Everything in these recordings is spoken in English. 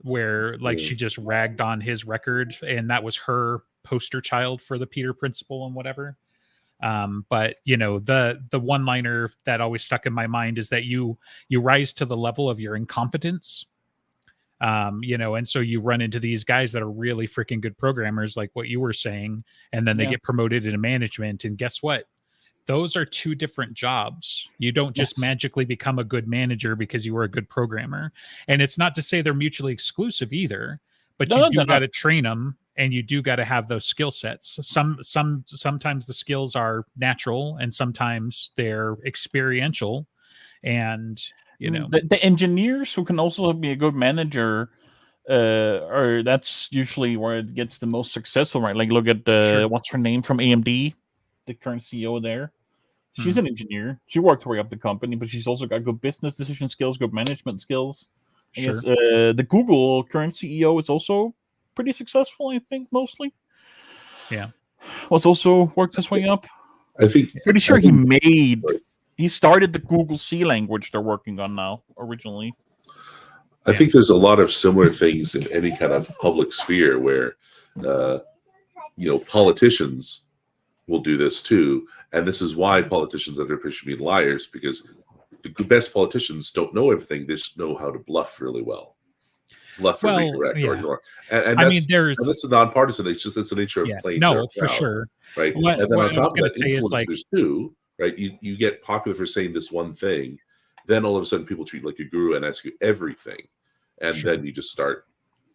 where like she just ragged on his record, and that was her poster child for the Peter principle and whatever. But the one liner that always stuck in my mind is that you rise to the level of your incompetence. And so you run into these guys that are really freaking good programmers, like what you were saying, and then they get promoted into management. And guess what? Those are two different jobs. You don't just magically become a good manager because you were a good programmer. And it's not to say they're mutually exclusive either, but you do got to train them, and you do got to have those skill sets. Sometimes the skills are natural, and sometimes they're experiential. And the engineers who can also be a good manager, or that's usually where it gets the most successful, right? Like look at what's her name from AMD, the current CEO there. She's an engineer. She worked her way up the company, but she's also got good business decision skills, good management skills. I guess the Google current CEO is also pretty successful, I think, mostly. Yeah. What's also worked his way up. I think pretty sure he started the Google C language they're working on now originally. I think there's a lot of similar things in any kind of public sphere where politicians will do this too. And this is why politicians are to be liars, because the best politicians don't know everything. They just know how to bluff really well. Bluff or redirect or ignore. And that's a nonpartisan. It's the nature of playing. No, for sure. Right. And then on top of that, influencers too, right? You get popular for saying this one thing, then all of a sudden people treat you like a guru and ask you everything. And then you just start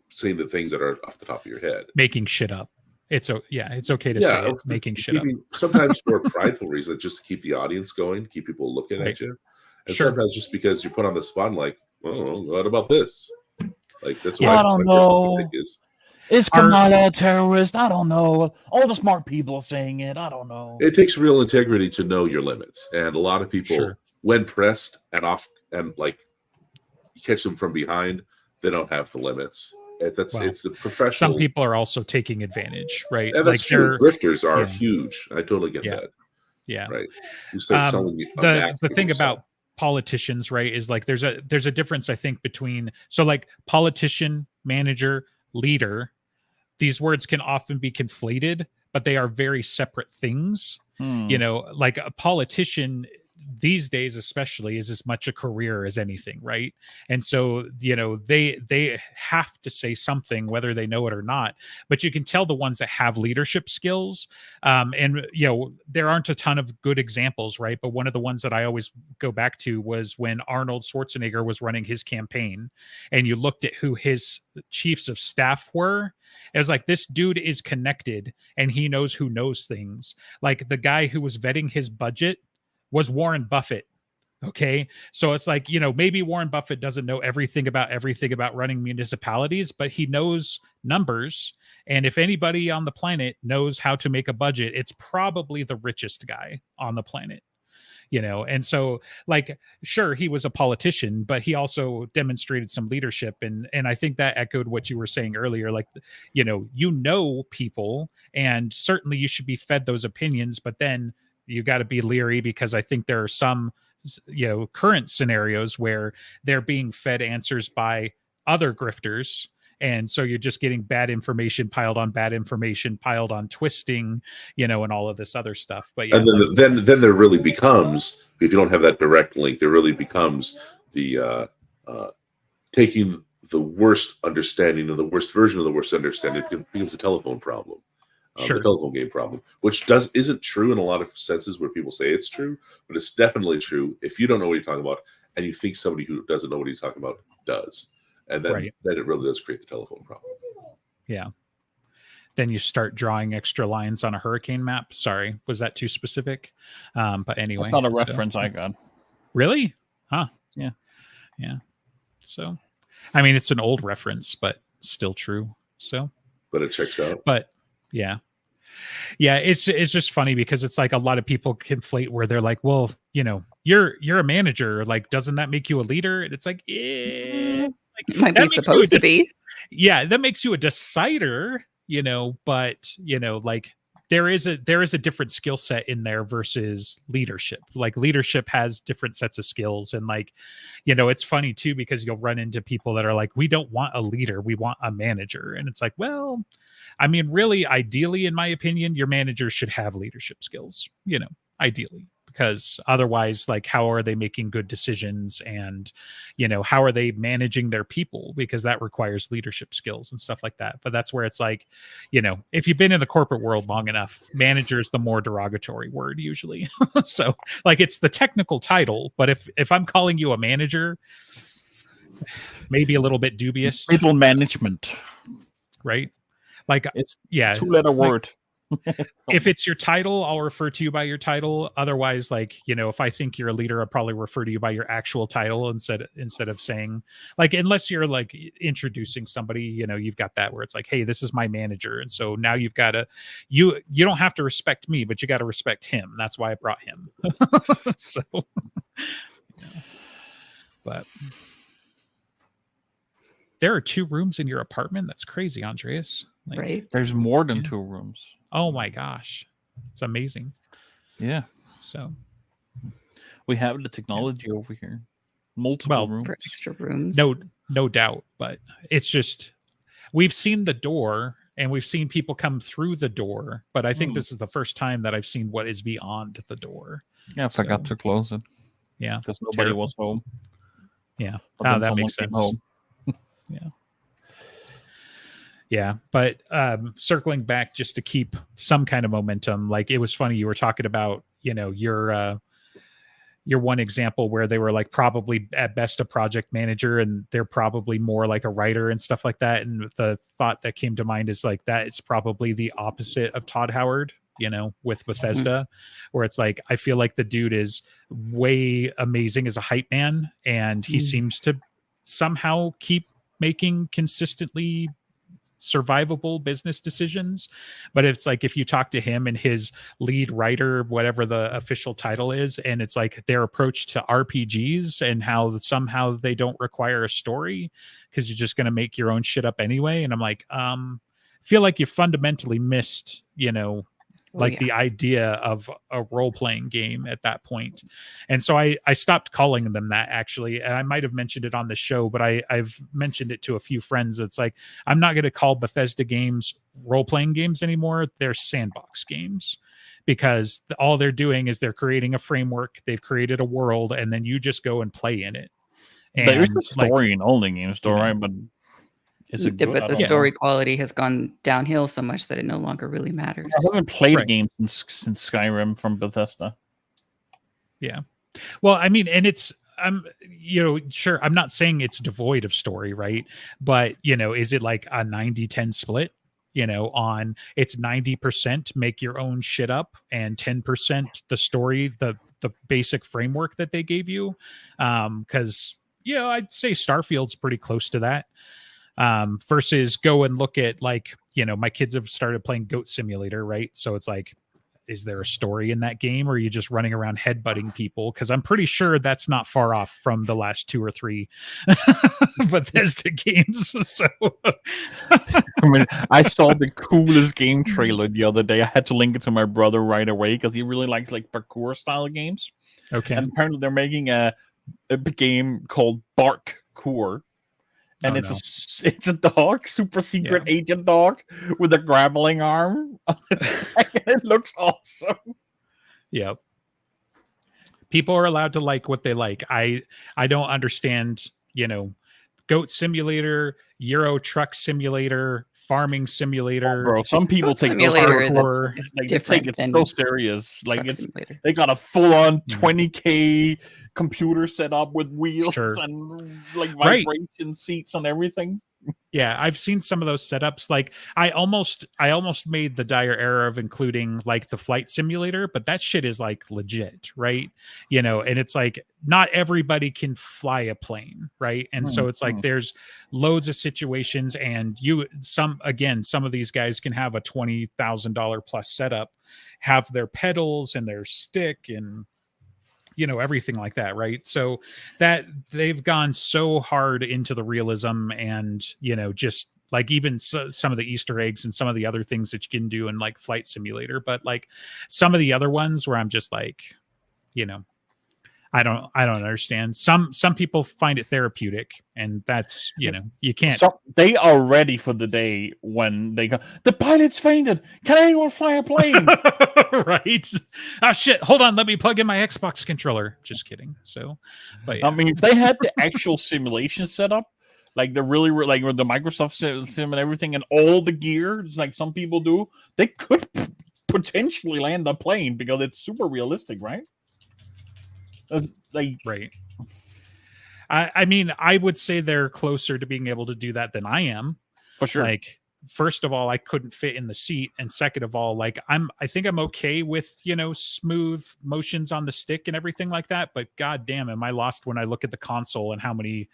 saying the things that are off the top of your head. Making shit up. It's okay to say it, making shit up. Sometimes for a prideful reason, just to keep the audience going, keep people looking at you. And sometimes just because you're put on the spot and like, oh, what about this? Like that's what I don't know. Is Kamala a terrorist? I don't know. All the smart people are saying it. I don't know. It takes real integrity to know your limits. And a lot of people, when pressed and like you catch them from behind, they don't have the limits. It's the professional. Some people are also taking advantage, right? And that's true. Grifters are huge. I totally get that. Yeah. Right. You start selling the thing about politicians, right, is like there's a difference, I think, between like politician, manager, leader. These words can often be conflated, but they are very separate things. Like a politician these days especially is as much a career as anything, right? And so they have to say something whether they know it or not, but you can tell the ones that have leadership skills, and there aren't a ton of good examples, right? But one of the ones that I always go back to was when Arnold Schwarzenegger was running his campaign, and you looked at who his chiefs of staff were. It was like, this dude is connected and he knows who knows things. Like the guy who was vetting his budget was Warren Buffett. Okay. So it's like, maybe Warren Buffett doesn't know everything about running municipalities, but he knows numbers. And if anybody on the planet knows how to make a budget, it's probably the richest guy on the planet. And so like, sure, he was a politician, but he also demonstrated some leadership. And I think that echoed what you were saying earlier. Like, people, and certainly you should be fed those opinions, but then you got to be leery, because I think there are some, current scenarios where they're being fed answers by other grifters. And so you're just getting bad information piled on twisting, and all of this other stuff. But and then there really becomes, if you don't have that direct link, there really becomes the taking the worst understanding of the worst version of the worst understanding. It becomes a telephone problem. The telephone game problem, which isn't true in a lot of senses where people say it's true, but it's definitely true if you don't know what you're talking about and you think somebody who doesn't know what he's talking about does. And then it really does create the telephone problem. Yeah. Then you start drawing extra lines on a hurricane map. Sorry, was that too specific? But anyway. That's not a reference I got. Really? Huh. Yeah. Yeah. So, I mean, it's an old reference, but still true. So. But it checks out. But, yeah. Yeah, it's just funny because it's like a lot of people conflate where they're like, well, you're a manager. Like, doesn't that make you a leader? And it's like, might be supposed to be. Yeah, that makes you a decider, but like there is a different skill set in there versus leadership. Like leadership has different sets of skills, and like, it's funny too, because you'll run into people that are like, we don't want a leader, we want a manager. And it's like, well, I mean, really, ideally, in my opinion, your manager should have leadership skills, ideally, because otherwise, like, how are they making good decisions, and how are they managing their people, because that requires leadership skills and stuff like that. But that's where it's like, if you've been in the corporate world long enough, manager is the more derogatory word usually. So like, it's the technical title, but if I'm calling you a manager, maybe a little bit dubious. Middle management, right? Like, it's 2-letter word. If it's your title, I'll refer to you by your title. Otherwise, like, if I think you're a leader, I'll probably refer to you by your actual title instead of saying, like, unless you're like introducing somebody, you've got that where it's like, hey, this is my manager. And so now you've got to, you don't have to respect me, but you got to respect him. That's why I brought him. So, but there are 2 rooms in your apartment. That's crazy, Andreas. Like, right. There's more than 2 rooms. Oh my gosh. It's amazing. Yeah. So we have the technology over here. Multiple rooms. For extra rooms. No doubt. But it's just, we've seen the door and we've seen people come through the door, but I think this is the first time that I've seen what is beyond the door. Yeah, I forgot to close it. Yeah. Because nobody was home. Yeah. Oh, that makes sense. Yeah. Yeah. But circling back just to keep some kind of momentum, like, it was funny. You were talking about, your one example where they were like probably at best a project manager, and they're probably more like a writer and stuff like that. And the thought that came to mind is like, that it's probably the opposite of Todd Howard, with Bethesda, where it's like, I feel like the dude is way amazing as a hype man, and he seems to somehow keep making consistently survivable business decisions. But it's like, if you talk to him and his lead writer, whatever the official title is, and it's like their approach to RPGs and how somehow they don't require a story because you're just going to make your own shit up anyway. And I'm like, feel like you fundamentally missed, the idea of a role-playing game at that point. And so I stopped calling them that, actually. And I might have mentioned it on the show, but I've mentioned it to a few friends. It's like, I'm not going to call Bethesda games role-playing games anymore. They're sandbox games, because all they're doing is they're creating a framework. They've created a world, and then you just go and play in it. And there's a story in all the games, though, right? But but the story quality has gone downhill so much that it no longer really matters. I haven't played a game since Skyrim from Bethesda. Yeah. Well, I mean, and it's, sure, I'm not saying it's devoid of story, right? But, is it like a 90-10 split? On it's 90% make your own shit up and 10% the story, the basic framework that they gave you. Because, I'd say Starfield's pretty close to that. Versus go and look at, like, my kids have started playing Goat Simulator, right? So it's like, is there a story in that game, or are you just running around headbutting people? Because I'm pretty sure that's not far off from the last 2 or 3 Bethesda games. So I mean, I saw the coolest game trailer the other day. I had to link it to my brother right away because he really likes like parkour style games. Okay. And apparently they're making a game called Barkcore. And it's a dog, super secret agent dog with a grappling arm. It looks awesome. Yep. People are allowed to like what they like. I don't understand, Goat Simulator, Euro Truck Simulator, Farming Simulator. Bro, some people take Simulator they take it so serious. Like, they got a full-on 20K computer set up with wheels and like vibration seats and everything. Yeah, I've seen some of those setups. Like, I almost made the dire error of including like the flight simulator, but that shit is like legit, right? And it's like, not everybody can fly a plane, right? And so it's like there's loads of situations, and some of these guys can have a $20,000 plus setup, have their pedals and their stick and everything like that, right? So that they've gone so hard into the realism and just like even some of the Easter eggs and some of the other things that you can do in like Flight Simulator. But like some of the other ones where I'm just like, you know, I don't understand. Some people find it therapeutic, and that's, you know, you can't. So they are ready for the day when they go, the pilot's fainted. Can anyone fly a plane? Right. Oh shit. Hold on. Let me plug in my Xbox controller. Just kidding. So, but yeah. I mean, if they had the actual simulation set up, like the really like with the Microsoft sim and everything, and all the gear, like some people do, they could potentially land a plane because it's super realistic, right? Like, right. I mean, I would say they're closer to being able to do that than I am. For sure. Like, first of all, I couldn't fit in the seat, and second of all, like I think I'm okay with, you know, smooth motions on the stick and everything like that. But god damn, am I lost when I look at the console and how many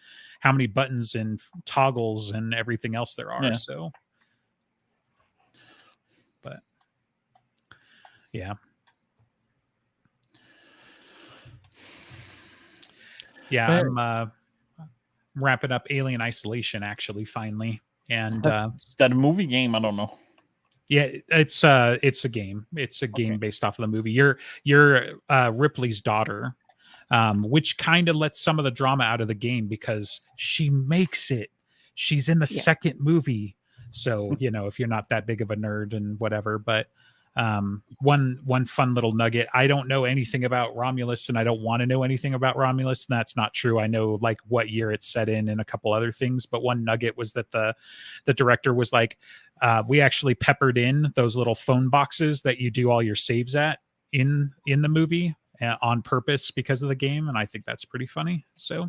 buttons and toggles and everything else there are. Yeah. So, but yeah. Yeah, I'm wrapping up Alien Isolation actually finally, and that a movie game? I don't know. Yeah, it's a game. It's a game based off of the movie. You're Ripley's daughter, which kind of lets some of the drama out of the game because she makes it. She's in the second movie, so you know if you're not that big of a nerd and whatever, but. One fun little nugget. I don't know anything about Romulus, and I don't want to know anything about Romulus, and that's not true. I know like what year it's set in and a couple other things, but one nugget was that the director was like, we actually peppered in those little phone boxes that you do all your saves at in the movie on purpose because of the game, and I think that's pretty funny. So,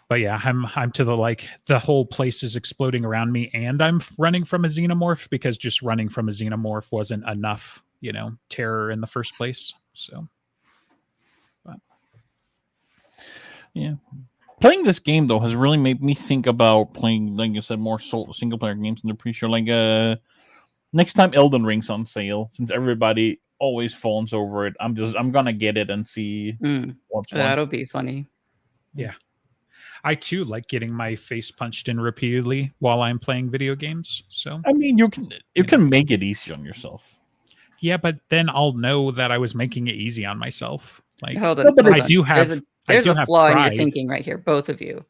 But yeah, I'm to the like the whole place is exploding around me, and I'm running from a xenomorph because just running from a xenomorph wasn't enough, you know, terror in the first place. So, but yeah, playing this game though has really made me think about playing, like you said, more single player games in the pre-show. Like next time Elden Ring's on sale, since everybody always fawns over it, I'm gonna get it and see what's that'll be funny. Yeah. I too like getting my face punched in repeatedly while I'm playing video games. So I mean, you can make it easy on yourself. Yeah, but then I'll know that I was making it easy on myself. Like, hold on. I do have. There's a flaw in your thinking right here, both of you.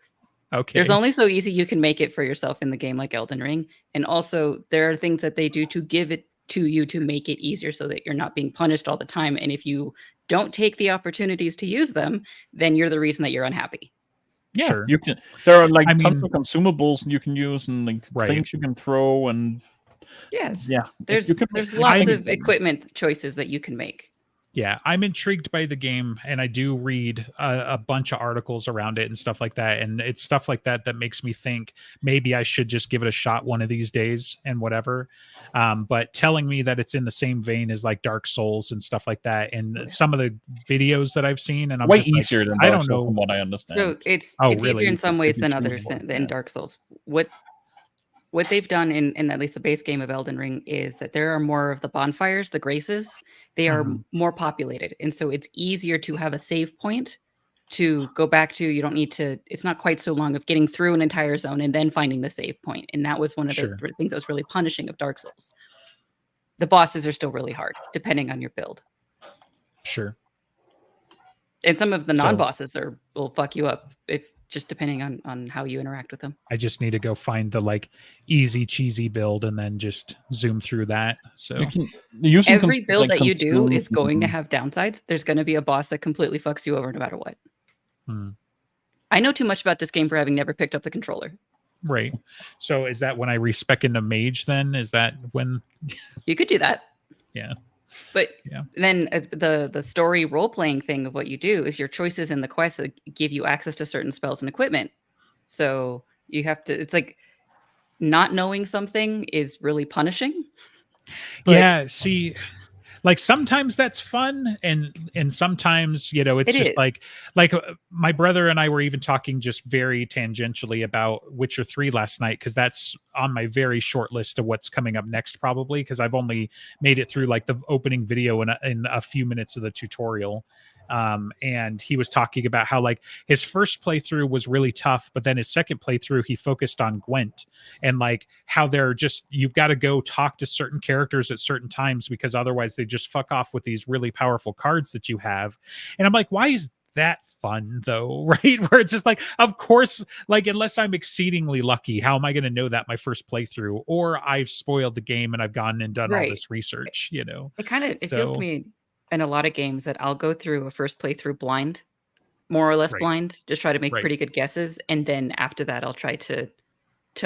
Okay. There's only so easy you can make it for yourself in the game like Elden Ring, and also there are things that they do to give it to you to make it easier so that you're not being punished all the time. And if you don't take the opportunities to use them, then you're the reason that you're unhappy. Yeah, sure. You can. There are like tons of consumables you can use and like things you can throw and. Yes. Yeah. There's lots of equipment choices that you can make. Yeah, I'm intrigued by the game, and I do read a bunch of articles around it and stuff like that. And it's stuff like that that makes me think maybe I should just give it a shot one of these days and whatever. But telling me that it's in the same vein as like Dark Souls and stuff like that, and some of the videos that I've seen, and I'm way just easier than Dark I don't Souls know from what I understand. So it's really? easier in some ways than others than Dark Souls. What they've done in at least the base game of Elden Ring is that there are more of the bonfires, the graces. They are more populated. And so it's easier to have a save point to go back to. You don't need to, it's not quite so long of getting through an entire zone and then finding the save point. And that was one of the things that was really punishing of Dark Souls. The bosses are still really hard, depending on your build. Sure. And some of the non-bosses will fuck you up just depending on how you interact with them. I just need to go find the like easy cheesy build and then just zoom through that. So every build that you do is going to have downsides. There's going to be a boss that completely fucks you over no matter what. I know too much about this game for having never picked up the controller. Right. So is that when I respec into mage then? Is that when you could do that? Yeah. But then the story role-playing thing of what you do is your choices in the quests that give you access to certain spells and equipment. So you have to, it's like not knowing something is really punishing. Yeah, see, like sometimes that's fun and sometimes, you know, it's just like my brother and I were even talking just very tangentially about Witcher 3 last night because that's on my very short list of what's coming up next probably because I've only made it through like the opening video in a few minutes of the tutorial And he was talking about how like his first playthrough was really tough, but then his second playthrough he focused on Gwent and like how they're just, you've got to go talk to certain characters at certain times because otherwise they just fuck off with these really powerful cards that you have. And I'm like, why is that fun though? Right, where it's just like, of course, like unless I'm exceedingly lucky, how am I going to know that my first playthrough, or I've spoiled the game and I've gone and done all this research, you know? It kind of, it feels to me in a lot of games that I'll go through a first playthrough blind, more or less blind, just try to make pretty good guesses, and then after that I'll try to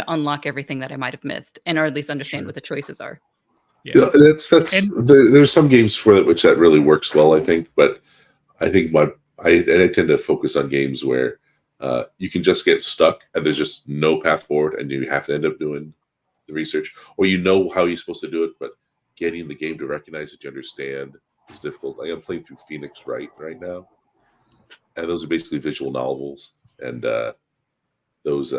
unlock everything that I might have missed, and or at least understand what the choices are. Yeah, there's some games for that which that really works well, I think, but I think I tend to focus on games where you can just get stuck and there's just no path forward and you have to end up doing the research, or you know how you're supposed to do it, but getting the game to recognize that you understand is difficult. Like I'm playing through Phoenix Wright right now, and those are basically visual novels, and those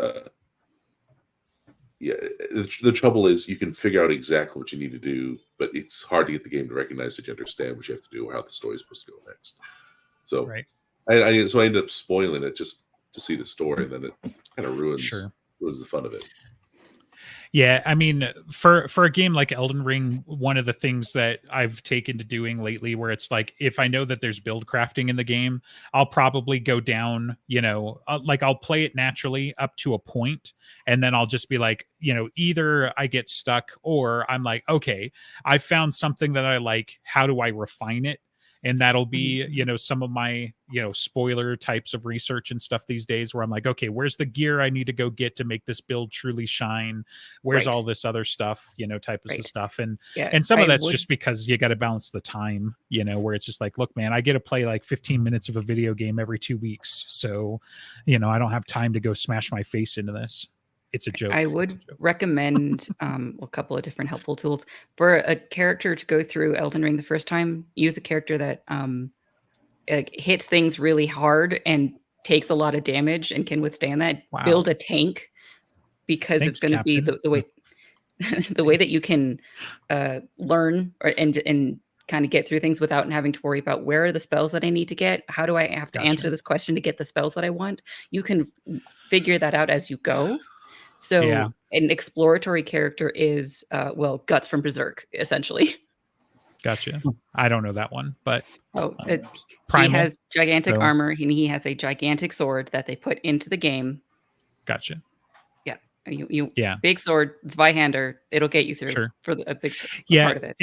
the trouble is you can figure out exactly what you need to do, but it's hard to get the game to recognize that you understand what you have to do or how the story's supposed to go next. So so I ended up spoiling it just to see the story, and then it kind of ruins the fun of it. Yeah, I mean, for a game like Elden Ring, one of the things that I've taken to doing lately, where it's like, if I know that there's build crafting in the game, I'll probably go down, you know, like I'll play it naturally up to a point, and then I'll just be like, you know, either I get stuck or I'm like, okay, I found something that I like. How do I refine it? And that'll be, you know, some of my, you know, spoiler types of research and stuff these days where I'm like, okay, where's the gear I need to go get to make this build truly shine? Where's all this other stuff, you know, type of stuff. And some of that's just because you got to balance the time, you know, where it's just like, look, man, I get to play like 15 minutes of a video game every 2 weeks. So, you know, I don't have time to go smash my face into this. It's a joke. I would recommend a couple of different helpful tools for a character to go through Elden Ring the first time. Use a character that hits things really hard and takes a lot of damage and can withstand that. Wow. Build a tank, because it's going to be the way the way that you can learn and kind of get through things without having to worry about where are the spells that I need to get. How do I have to answer this question to get the spells that I want? You can figure that out as you go. So an exploratory character is, Guts from Berserk, essentially. Gotcha. I don't know that one, but he has gigantic armor, and he has a gigantic sword that they put into the game. Gotcha. Yeah, big sword. It's by-hander. It'll get you through for a big part of it.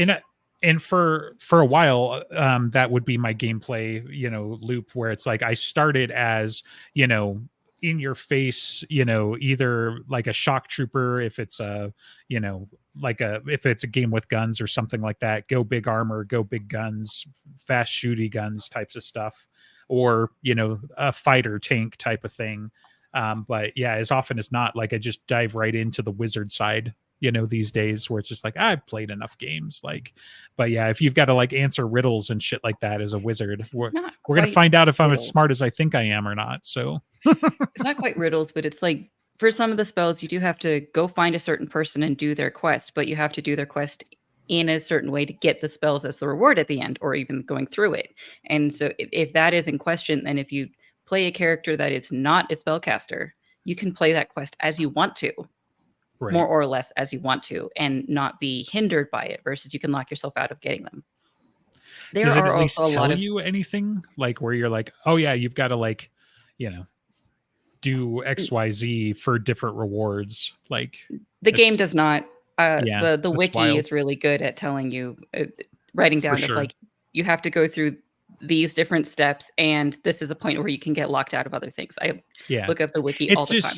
And for a while, that would be my gameplay, you know, loop where it's like I started as, you know, in your face, you know, either like a shock trooper, if it's a, you know, like if it's a game with guns or something like that, go big armor, go big guns, fast shooty guns types of stuff, or, you know, a fighter tank type of thing. But yeah, as often as not, like I just dive right into the wizard side, you know, these days, where it's just like, I've played enough games, like, but yeah, if you've got to like answer riddles and shit like that as a wizard, we're going to find out if I'm as smart as I think I am or not. So it's not quite riddles, but it's like, for some of the spells, you do have to go find a certain person and do their quest, but you have to do their quest in a certain way to get the spells as the reward at the end, or even going through it. And so if that is in question, then if you play a character that is not a spellcaster, you can play that quest as you want to, more or less as you want to, and not be hindered by it, versus you can lock yourself out of getting them. Does it at least tell you anything, like where you're like, oh yeah, you've got to like, you know, do XYZ for different rewards? Like the game does not. The wiki is really good at telling you, writing down if like you have to go through these different steps, and this is a point where you can get locked out of other things. I look up the wiki all the time.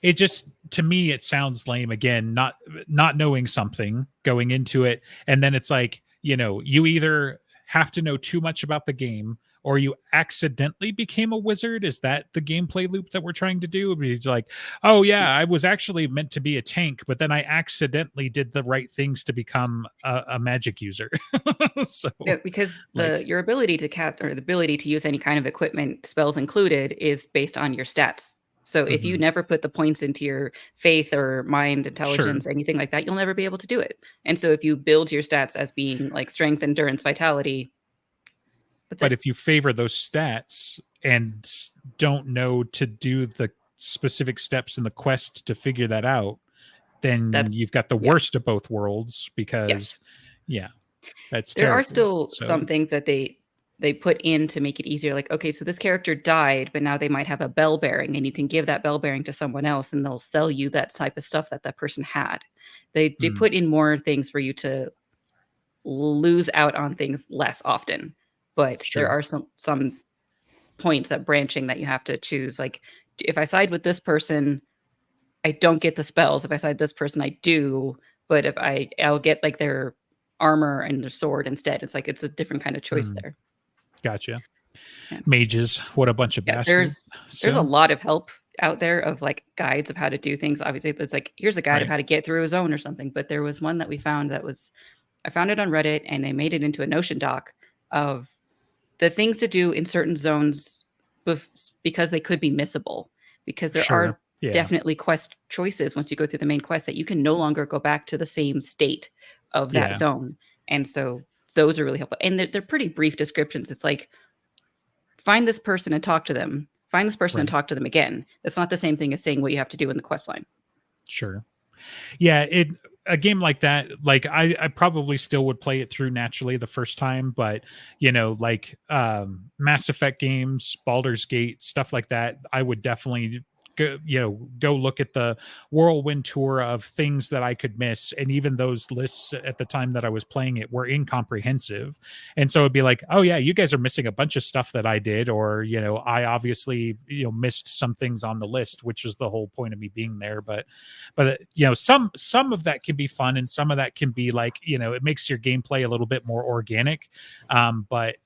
It just, to me, it sounds lame. Again, not knowing something going into it, and then it's like, you know, you either have to know too much about the game, or you accidentally became a wizard. Is that the gameplay loop that we're trying to do? It's like, oh yeah, I was actually meant to be a tank, but then I accidentally did the right things to become a magic user. So, yeah, because your ability to the ability to use any kind of equipment, spells included, is based on your stats. So if you never put the points into your faith or mind, intelligence, anything like that, you'll never be able to do it. And so if you build your stats as being like strength, endurance, vitality, But if you favor those stats and don't know to do the specific steps in the quest to figure that out, then you've got the worst of both worlds, because that's there terrible. are still some things that they put in to make it easier. Like, okay, so this character died, but now they might have a bell bearing, and you can give that bell bearing to someone else, and they'll sell you that type of stuff that person had. They put in more things for you to lose out on things less often, but there are some points at branching that you have to choose. Like, if I side with this person, I don't get the spells. If I side this person, I do. But if I'll get like their armor and their sword instead. It's like it's a different kind of choice there. Gotcha. Yeah. Mages, what a bunch of bastards. There's a lot of help out there of like guides of how to do things. Obviously, it's like here's a guide of how to get through a zone or something. But there was one that we found I found it on Reddit, and they made it into a Notion doc of the things to do in certain zones because they could be missable. Because there are definitely quest choices once you go through the main quest that you can no longer go back to the same state of that zone. And so those are really helpful. And they're pretty brief descriptions. It's like, find this person and talk to them. Find this person and talk to them again. It's not the same thing as saying what you have to do in the quest line. Sure. Yeah, a game like that, like I probably still would play it through naturally the first time, but like Mass Effect games, Baldur's Gate, stuff like that, I would definitely go look at the whirlwind tour of things that I could miss. And even those lists at the time that I was playing it were incomprehensive. And so it'd be like, oh yeah, you guys are missing a bunch of stuff that I did, or, I obviously, missed some things on the list, which is the whole point of me being there. But some of that can be fun, and some of that can be like, it makes your gameplay a little bit more organic. But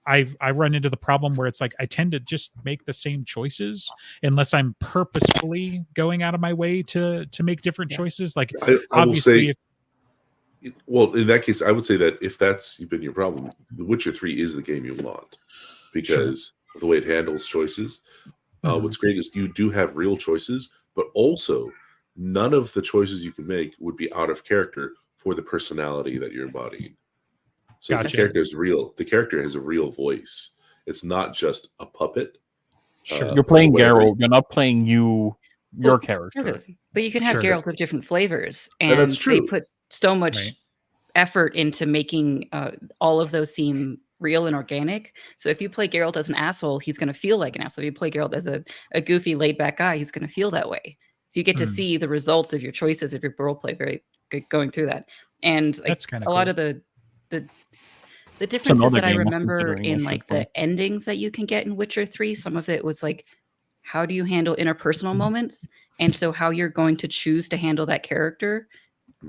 I run into the problem where it's like I tend to just make the same choices unless I'm purposefully going out of my way to make different choices. Like I obviously, well, in that case, I would say that if that's been your problem, The Witcher 3 is the game you want, because of the way it handles choices. What's great is you do have real choices, but also none of the choices you can make would be out of character for the personality that you're embodying. So the character is real. The character has a real voice. It's not just a puppet. You're playing Geralt. You're not playing your character. But you can have Geralt of different flavors, and that's true. They put so much effort into making all of those seem real and organic. So if you play Geralt as an asshole, he's going to feel like an asshole. If you play Geralt as a goofy, laid-back guy, he's going to feel that way. So you get to see the results of your choices if your role play very going through that. And like, that's kind of a lot of the differences that I remember in like the endings that you can get in Witcher 3, some of it was like, how do you handle interpersonal moments? And so how you're going to choose to handle that character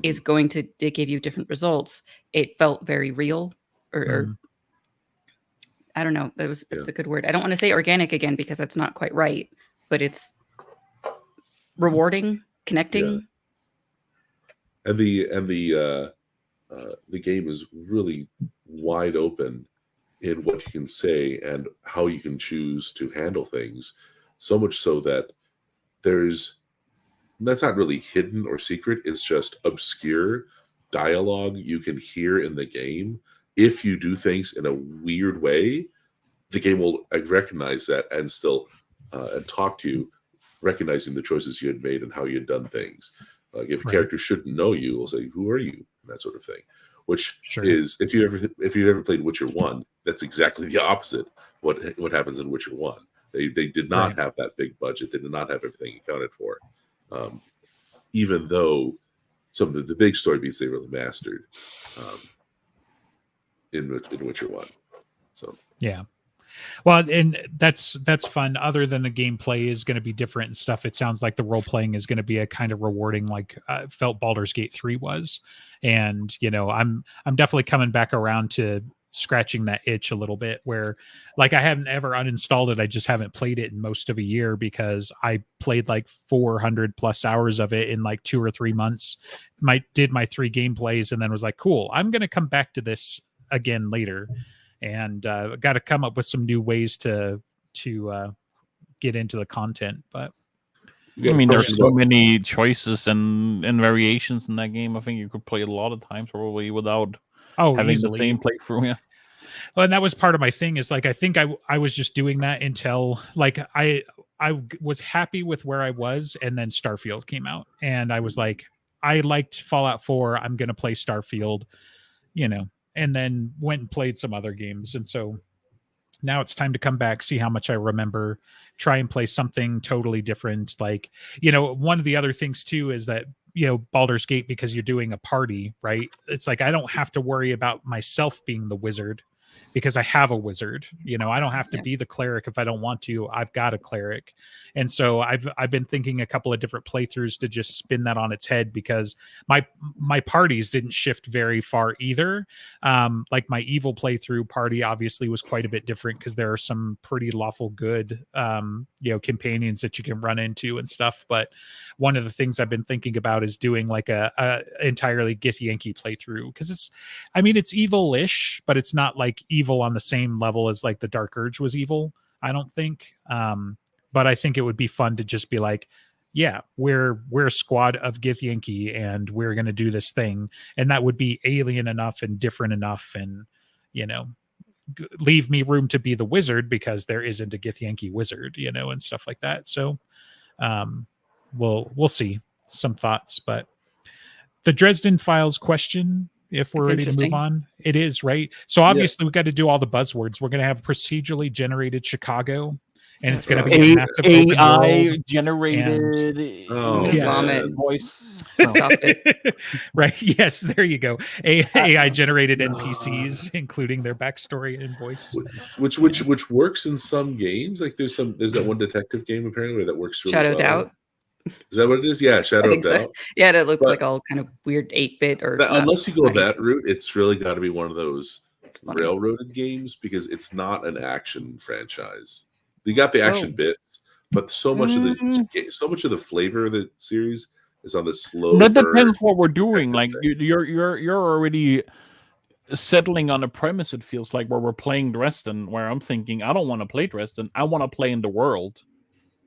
is going to give you different results. It felt very real, or I don't know. It's a good word. I don't want to say organic again because that's not quite right, but it's rewarding, connecting. And the game is really wide open in what you can say and how you can choose to handle things. So much so that that's not really hidden or secret. It's just obscure dialogue you can hear in the game. If you do things in a weird way, the game will recognize that and still and talk to you, recognizing the choices you had made and how you had done things. Like if a character shouldn't know you, will say, "Who are you?" that sort of thing. Which is, if you've ever played Witcher 1, that's exactly the opposite. What happens in Witcher 1? They did not have that big budget. They did not have everything accounted for. Even though some of the big story beats they really mastered in Witcher 1. So yeah. Well, and that's fun. Other than the gameplay is going to be different and stuff, it sounds like the role playing is going to be a kind of rewarding, like felt Baldur's Gate 3 was. And I'm definitely coming back around to scratching that itch a little bit, where like I haven't ever uninstalled it. I just haven't played it in most of a year because I played like 400 plus hours of it in like 2 or 3 months. Did my 3 gameplays and then was like, cool, I'm going to come back to this again later. And got to come up with some new ways to get into the content. But I mean, there's so many choices and variations in that game. I think you could play it a lot of times probably without having the same playthrough. Well, and that was part of my thing is like I think I was just doing that until like I was happy with where I was, and then Starfield came out, and I was like, I liked Fallout 4. I'm gonna play Starfield, and then went and played some other games, and so now it's time to come back, see how much I remember, try and play something totally different. Like, one of the other things too is that, Baldur's Gate, because you're doing a party, right? It's like, I don't have to worry about myself being the wizard because I have a wizard. I don't have to be the cleric if I don't want to. I've got a cleric. And so I've been thinking a couple of different playthroughs to just spin that on its head, because my parties didn't shift very far either. Like my evil playthrough party obviously was quite a bit different because there are some pretty lawful good companions that you can run into and stuff. But one of the things I've been thinking about is doing like a entirely Githyanki playthrough, because it's evil-ish, but it's not like evil on the same level as like the Dark Urge was evil, I don't think. But I think it would be fun to just be like, yeah, we're a squad of Githyanki and we're going to do this thing. And that would be alien enough and different enough, and, leave me room to be the wizard because there isn't a Githyanki wizard, and stuff like that. So we'll see. Some thoughts, but the Dresden Files question, if we're ready to move on, it is, right? So obviously we've got to do all the buzzwords. We're going to have procedurally generated Chicago, and it's going to be a massive AI generated voice. Stop it. Right? Yes, there you go. AI generated NPCs, including their backstory and voice, which works in some games. Like there's that one detective game apparently that works really Shadow well. Doubt. Is that what it is? Yeah, Shadow Doubt. So. Yeah, it looks like all kind of weird 8-bit or unless you go that route, it's really got to be one of those railroaded games, because it's not an action franchise. You got the action bits, but so much of the flavor of the series is on the slow. That depends what we're doing. Like you're already settling on a premise. It feels like where we're playing Dresden, where I'm thinking I don't want to play Dresden. I want to play in the world.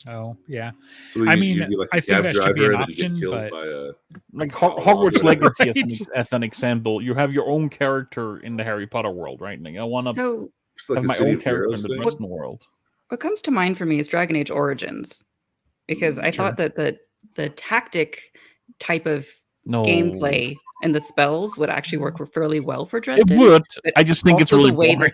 Oh yeah, so I think that should be an option. But like Hogwarts Legacy, as an example, you have your own character in the Harry Potter world, right? Like I want to have my own character in the Dresden world. What comes to mind for me is Dragon Age Origins, because I thought that the tactic type of gameplay and the spells would actually work fairly well for Dresden. It would. I just think it's really boring.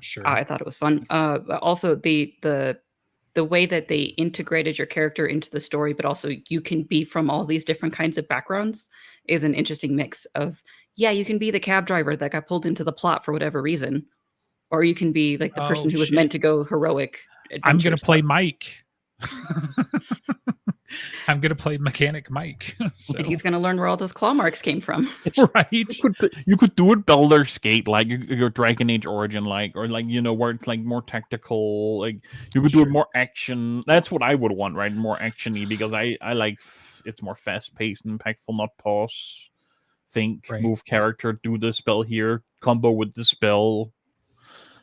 Sure. I thought it was fun. But also the way that they integrated your character into the story, but also you can be from all these different kinds of backgrounds, is an interesting mix of, you can be the cab driver that got pulled into the plot for whatever reason, or you can be like the person who was meant to go heroic. I'm going to play Mike. I'm going to play Mechanic Mike. So. And he's going to learn where all those claw marks came from. Right. You could do it Baldur's Gate, like your Dragon Age Origin, or where it's like more tactical. Like you could do it more action. That's what I would want, right? More actiony, because I like it's more fast paced and impactful. Not pause, think, move character, do the spell here, combo with the spell.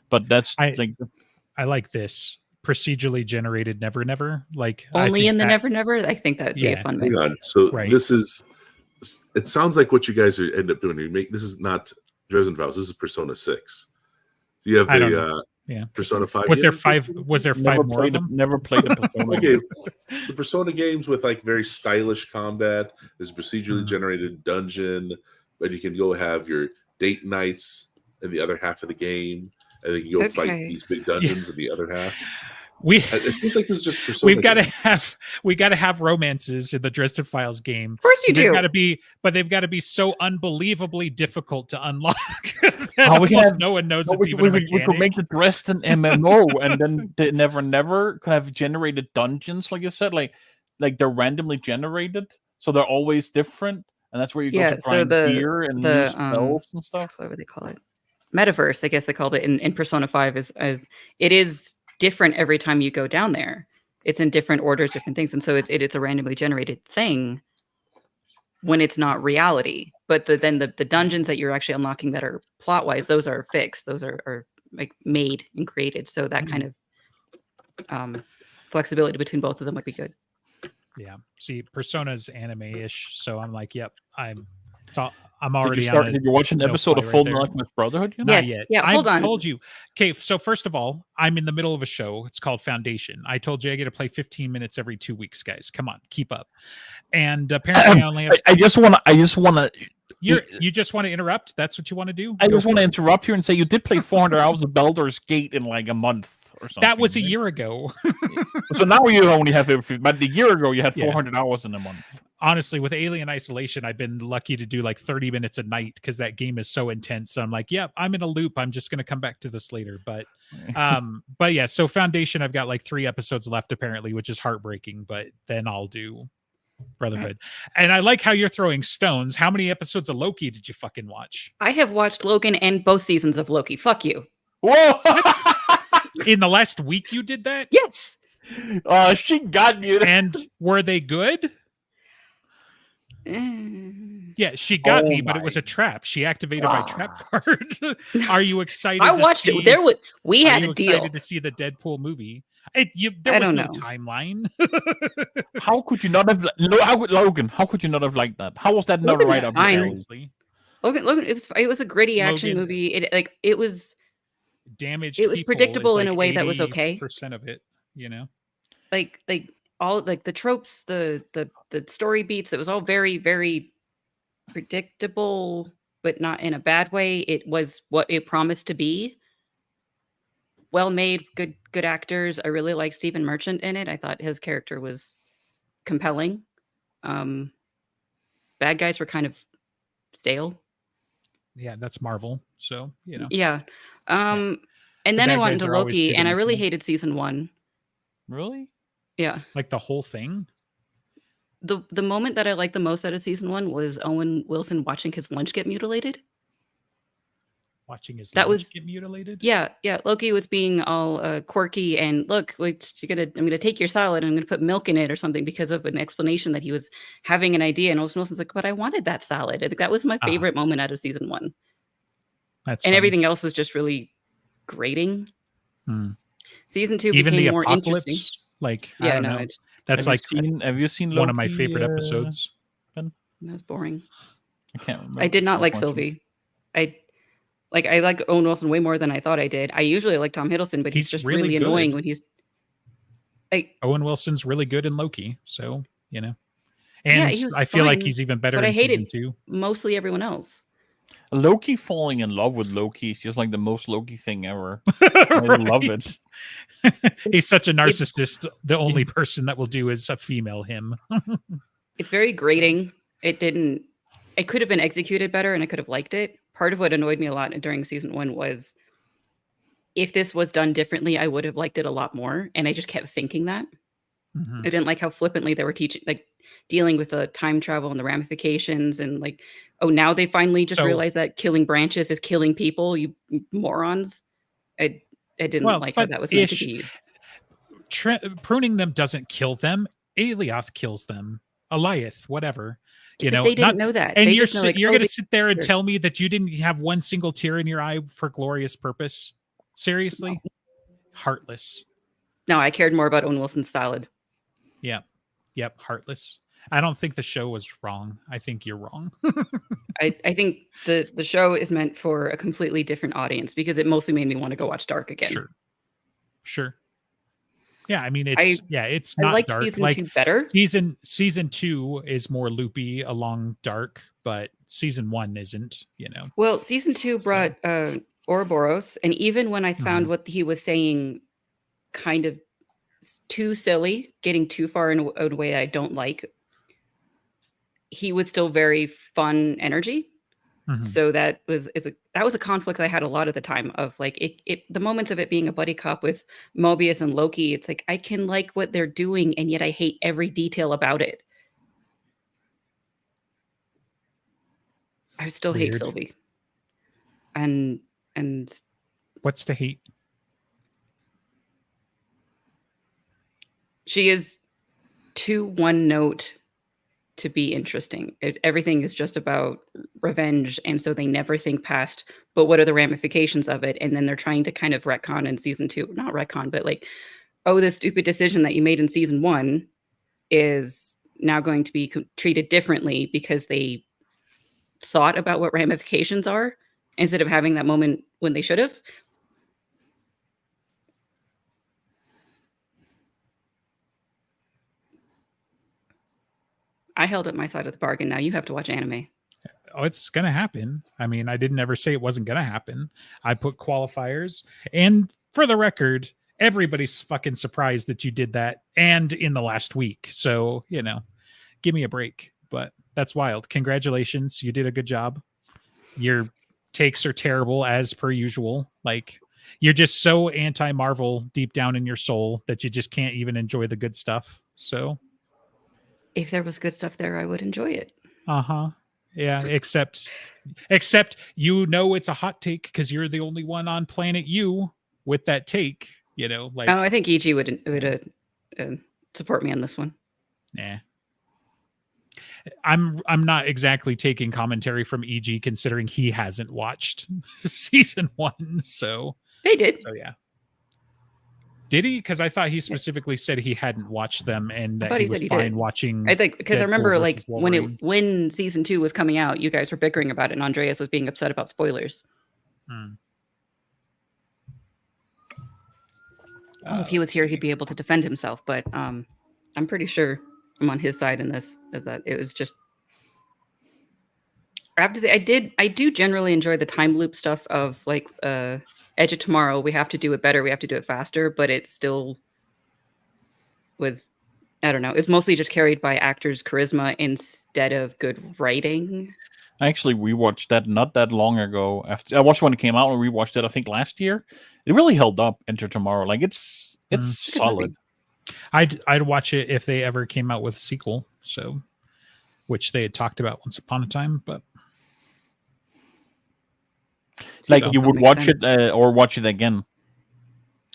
But I like this procedurally generated Never. Like only in the Never. I think that'd be a fun mix. Hang on. So this is. It sounds like what you guys end up doing. This is not Dresden Files. This is Persona 6. Do you have the Persona 5? Was there five? Was there five more of them? Never played a Persona. Okay, the Persona games with like very stylish combat. There's procedurally generated dungeon, but you can go have your date nights in the other half of the game. And then you go fight these big dungeons in the other half. It feels like this is just Persona. We got to have romances in the Dresden Files game. Of course you do. They've got to be so unbelievably difficult to unlock. No one knows it's even a mechanic. We could make the Dresden MMO, and then the Never could have generated dungeons, like you said, like they're randomly generated, so they're always different, and that's where you go to find gear and new spells and stuff. Whatever they call it. Metaverse, I guess they called it in Persona 5, is it is different every time you go down there. It's in different orders, different things, and so it's a randomly generated thing when it's not reality. But then the dungeons that you're actually unlocking that are plot wise, those are fixed. Those are like made and created. So that kind of flexibility between both of them would be good. I'm already on. Did you watch an episode of Full Metal Alchemist Brotherhood? Not yes. yet. Yeah. Hold on. I told you. Okay. So first of all, I'm in the middle of a show. It's called Foundation. I told you I get to play 15 minutes every 2 weeks, guys. Come on, keep up. And apparently, I only have. I just want to. You just want to interrupt? That's what you want to do? I just want to interrupt here and say you did play 400 hours of Baldur's Gate in like a month or something. That was a year ago. So now you only have, but a year ago you had 400 hours in a month. Honestly, with Alien Isolation, I've been lucky to do like 30 minutes a night because that game is so intense. So I'm like, yeah, I'm in a loop. I'm just going to come back to this later. But yeah, so Foundation, I've got like 3 episodes left apparently, which is heartbreaking. But then I'll do Brotherhood. And I like how you're throwing stones. How many episodes of Loki did you fucking watch? I have watched Logan and both seasons of Loki. Fuck you. Whoa! In the last week, you did that? Yes. She got you. And were they good? Yeah, she got me, but it was a trap. She activated my trap card. Are you excited? I watched it. We had a deal. Excited to see the Deadpool movie? There was no timeline. How could you not have, Logan? How could you not have liked that? How was that not right up? Seriously, Logan, it was a gritty action movie. It was damaged. It was predictable in a way that was okay. Percent of it, like all like the tropes, the story beats. It was all very, very predictable, but not in a bad way. It was what it promised to be. Well made, good actors. I really like Stephen Merchant in it. I thought his character was compelling. Bad guys were kind of stale. Yeah, that's Marvel. So, Yeah. And then I went into Loki and I really hated season 1. Really? Yeah. Like the whole thing? The moment that I liked the most out of season 1 was Owen Wilson watching his lunch get mutilated. Watching his lunch get mutilated? Yeah. Loki was being all quirky and look, I'm gonna take your salad and I'm gonna put milk in it or something because of an explanation that he was having an idea. And Owen Wilson's like, but I wanted that salad. I think that was my favorite moment out of season 1. That's and everything else was just really grating. Season 2 even became the more apocalypse, interesting. Like, I don't know. That's have you seen Loki, one of my favorite episodes? That was boring. I can't remember. I did not like Sylvie. I like Owen Wilson way more than I thought I did. I usually like Tom Hiddleston, but he's just really annoying when he's. Owen Wilson's really good in Loki, so and I feel like he's even better in season 2. Mostly everyone else. Loki falling in love with Loki is just like the most Loki thing ever. I love it. He's such a narcissist. The only person that will do is a female him. It's very grating. It could have been executed better and I could have liked it. Part of what annoyed me a lot during season 1 was if this was done differently, I would have liked it a lot more. And I just kept thinking that. I didn't like how flippantly they were dealing with the time travel and the ramifications and now they finally just realize that killing branches is killing people, you morons. I didn't like how that was meant to be. Pruning them doesn't kill them. Alioth kills them. Eliath, whatever. They didn't know that. And you're going to sit there and tell me that you didn't have one single tear in your eye for glorious purpose? Seriously? No. Heartless. No, I cared more about Owen Wilson's salad. Yeah. Yep. Heartless. I don't think the show was wrong. I think you're wrong. I think the show is meant for a completely different audience because it mostly made me want to go watch Dark again. Sure. Yeah, I mean it's not liked dark. Season 2 better. Season 2 is more loopy along dark, but season 1 isn't. Well, season 2 brought Ouroboros, and even when I found what he was saying, kind of too silly, getting too far in a way I don't like, he was still very fun energy. So that was a conflict I had a lot of the time of the moments of it being a buddy cop with Mobius and Loki. It's like I can like what they're doing and yet I hate every detail about it. I still hate Sylvie. And what's to hate? She is too one note to be interesting. Everything is just about revenge, and so they never think past, but what are the ramifications of it? And then they're trying to kind of retcon in season 2, not retcon, but this stupid decision that you made in season 1 is now going to be treated differently because they thought about what ramifications are instead of having that moment when they should have. I held up my side of the bargain. Now you have to watch anime. Oh, it's gonna happen. I mean, I didn't ever say it wasn't gonna happen. I put qualifiers, and for the record, everybody's fucking surprised that you did that, and in the last week. So give me a break. But that's wild. Congratulations, you did a good job. Your takes are terrible as per usual. Like, you're just so anti-Marvel deep down in your soul that you just can't even enjoy the good stuff. So if there was good stuff there, I would enjoy it. Yeah, except it's a hot take because you're the only one on planet U with that take. Like, I think EG would support me on this one. Nah. I'm not exactly taking commentary from EG considering he hasn't watched season 1. So they did. So yeah. Did he? Because I thought he specifically said he hadn't watched them and that he was fine watching. I think because I remember like when season 2 was coming out, you guys were bickering about it, and Andreas was being upset about spoilers. Well, if he was here, he'd be able to defend himself. But I'm pretty sure I'm on his side in this. Is that it was just. I have to say, I do generally enjoy the time loop stuff of like. Edge of Tomorrow, we have to do it better, we have to do it faster, but it still was, I don't know, it's mostly just carried by actors' charisma instead of good writing. I actually rewatched that not that long ago. After I watched when it came out and rewatched it, I think last year. It really held up. Enter Tomorrow, like it's solid. I'd watch it if they ever came out with a sequel, so which they had talked about once upon a time, but. Like you would watch it or watch it again?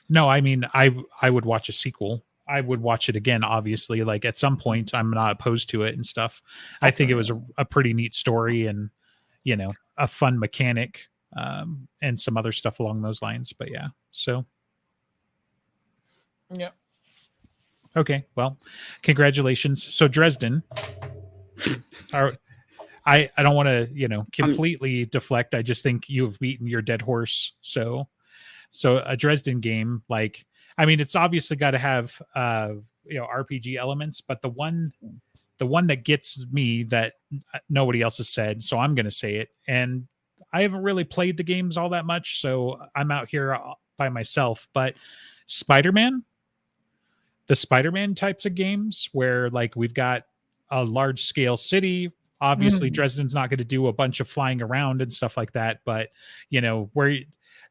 No, I mean, I would watch a sequel. I would watch it again, obviously. Like at some point, I'm not opposed to it and stuff. I think it was a pretty neat story and, a fun mechanic and some other stuff along those lines. But yeah, so. Yeah. Okay, well, congratulations. So Dresden. I don't want to, completely deflect. I just think you've beaten your dead horse. So a Dresden game, like, I mean, it's obviously got to have, RPG elements, but the one that gets me that nobody else has said, so I'm going to say it. And I haven't really played the games all that much, so I'm out here by myself, but Spider-Man, the Spider-Man types of games where like we've got a large scale city. Obviously, Dresden's not going to do a bunch of flying around and stuff like that. But, where,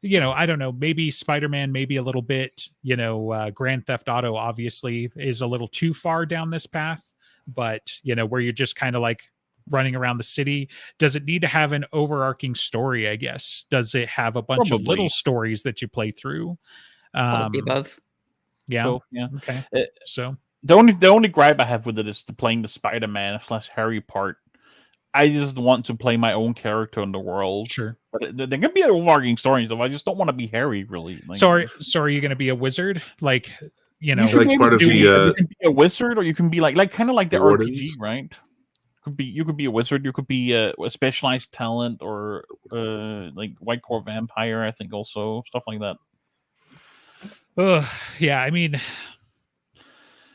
I don't know, maybe Spider-Man, maybe a little bit, Grand Theft Auto obviously is a little too far down this path. But, where you're just kind of like running around the city. Does it need to have an overarching story, I guess? Does it have a bunch of little stories that you play through? All of the above. Yeah. Both, yeah. Okay. So the only gripe I have with it is playing the Spider-Man / Harry part. I just want to play my own character in the world. Sure. But there can be an overarching story and stuff. I just don't want to be Harry, really. Like, so are you going to be a wizard? Like, you should part of you can be a wizard, or you can be like kind of like the RPG, right? You could be a wizard. You could be a specialized talent, or like White Core Vampire. I think also stuff like that. Yeah, I mean,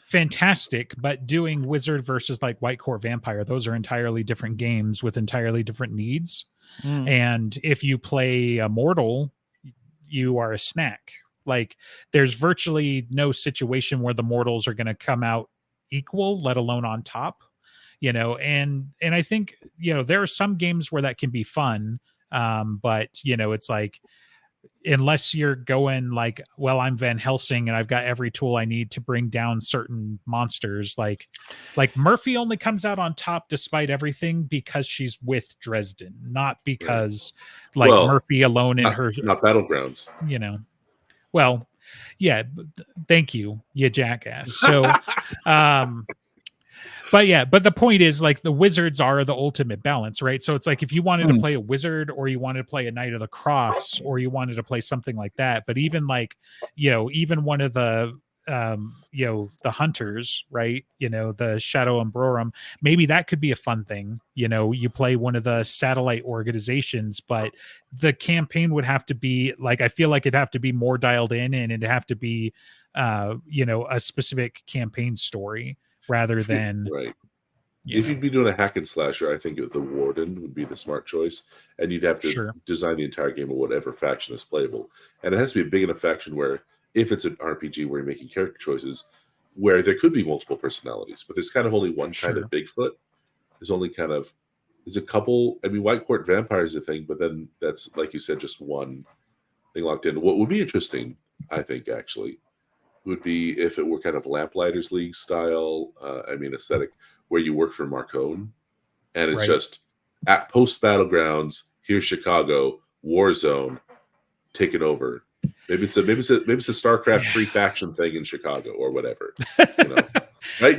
fantastic, but doing wizard versus like White Core Vampire, those are entirely different games with entirely different needs. And if you play a mortal, you are a snack. Like, there's virtually no situation where the mortals are going to come out equal, let alone on top. And I think there are some games where that can be fun, but it's like, unless you're going like, well, I'm Van Helsing and I've got every tool I need to bring down certain monsters, like Murphy only comes out on top despite everything because she's with Dresden, not because Murphy alone in her not Battlegrounds. Well, yeah, thank you jackass. So but the point is, like, the wizards are the ultimate balance, right? So it's like, if you wanted to play a wizard, or you wanted to play a Knight of the Cross, or you wanted to play something like that, but even like, even one of the the hunters, right? The Shadow Umbrorum. Maybe that could be a fun thing. You play one of the satellite organizations, but the campaign would have to be like, I feel like it'd have to be more dialed in, and it'd have to be a specific campaign story rather than right. If you'd be doing a hack and slasher, I think the Warden would be the smart choice, and you'd have to design the entire game of whatever faction is playable, and it has to be a big enough faction where, if it's an RPG where you're making character choices, where there could be multiple personalities, but there's kind of only one kind of Bigfoot. There's a couple. I mean, White Court Vampire is a thing, but then that's, like you said, just one thing locked in. What would be interesting, I think, actually, would be if it were kind of Lamplighters League style, aesthetic, where you work for Marcone, and it's just at post battlegrounds. Here's Chicago war zone, take it over. Maybe it's a StarCraft 3 faction thing in Chicago or whatever. Right?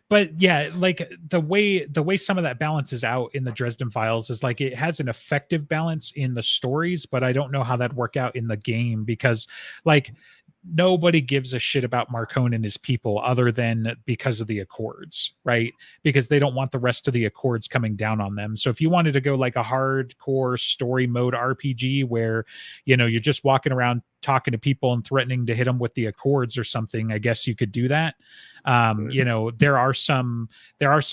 But yeah, like the way some of that balances out in the Dresden Files is like it has an effective balance in the stories, but I don't know how that'd work out in the game, because like nobody gives a shit about Marcone and his people other than because of the Accords, right? Because they don't want the rest of the Accords coming down on them. So if you wanted to go like a hardcore story mode RPG where, you're just walking around talking to people and threatening to hit them with the Accords or something, I guess you could do that. There are some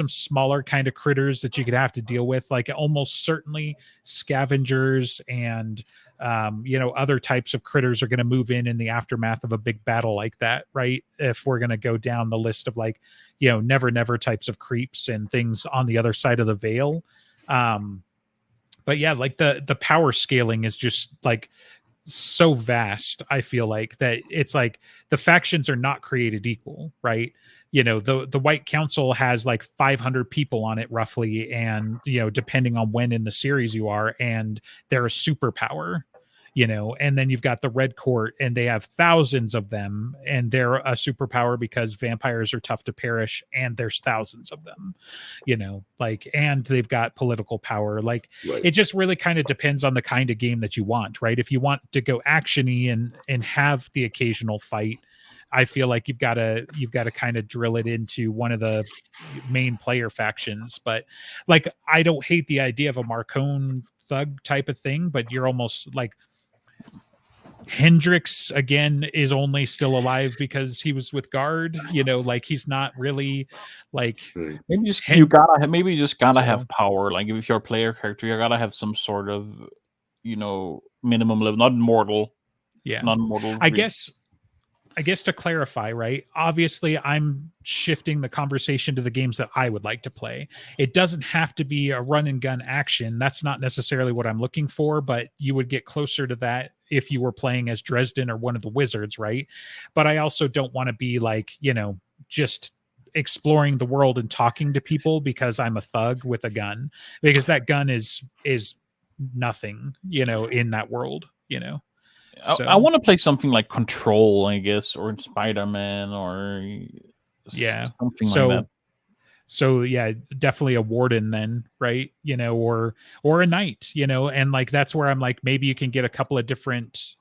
smaller kind of critters that you could have to deal with, like almost certainly scavengers and other types of critters are going to move in the aftermath of a big battle like that, right? If we're going to go down the list of like, never types of creeps and things on the other side of the veil. But yeah, like the power scaling is just like so vast. I feel like that it's like the factions are not created equal, right? The White Council has like 500 people on it roughly, and depending on when in the series you are, and they're a superpower, and then you've got the Red Court, and they have thousands of them, and they're a superpower because vampires are tough to perish, and there's thousands of them, and they've got political power. Like it just really kind of depends on the kind of game that you want, right? If you want to go actiony and have the occasional fight, I feel like you've got to kind of drill it into one of the main player factions. But like, I don't hate the idea of a Marcone thug type of thing, but you're almost like Hendrix again is only still alive because he was with Guard, like he's not really like maybe you just gotta have power. Like if you're a player character, you gotta have some sort of minimum level, not mortal. Yeah. Non-mortal. I guess to clarify, right? Obviously, I'm shifting the conversation to the games that I would like to play. It doesn't have to be a run and gun action. That's not necessarily what I'm looking for, but you would get closer to that if you were playing as Dresden or one of the wizards, right? But I also don't want to be like, just exploring the world and talking to people because I'm a thug with a gun, because that gun is nothing, in that world, So, I want to play something like Control, I guess, or Spider-Man, or something like that. So yeah, definitely a Warden then, right? Or a Knight, and like that's where I'm like, maybe you can get a couple of different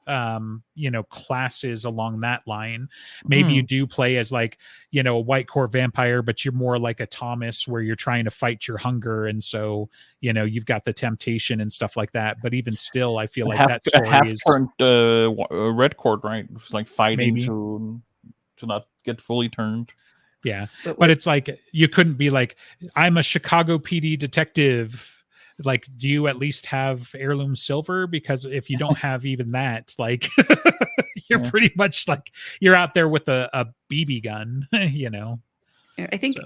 classes along that line. Maybe you do play as like, a White Court Vampire, but you're more like a Thomas where you're trying to fight your hunger, and so you've got the temptation and stuff like that. But even still, I feel like that story is turned Red Court, right? It's like fighting to not get fully turned. Yeah, but it's like you couldn't be like, I'm a Chicago PD detective. Like, do you at least have heirloom silver? Because if you don't have even that, like, you're pretty much like you're out there with a BB gun, I think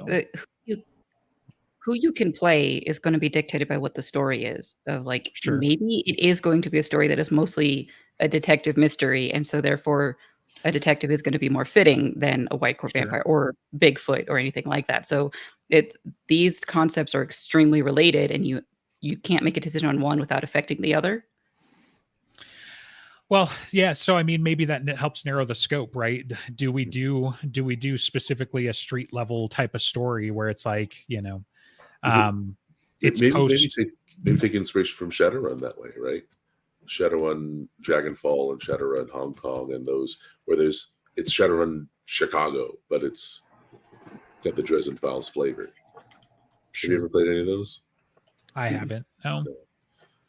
who you can play is going to be dictated by what the story is. Of like, maybe it is going to be a story that is mostly a detective mystery, and so therefore a detective is going to be more fitting than a White Court Vampire or Bigfoot or anything like that. So these concepts are extremely related, and you can't make a decision on one without affecting the other. Well, yeah. So, I mean, maybe that helps narrow the scope, right? Do we do specifically a street level type of story where it's like, it's maybe take inspiration from Shadowrun that way, right? Shadowrun Dragonfall and Shadowrun Hong Kong, and those where there's it's Shadowrun Chicago, but it's got the Dresden Files flavor. Sure. Have you ever played any of those? I haven't. No.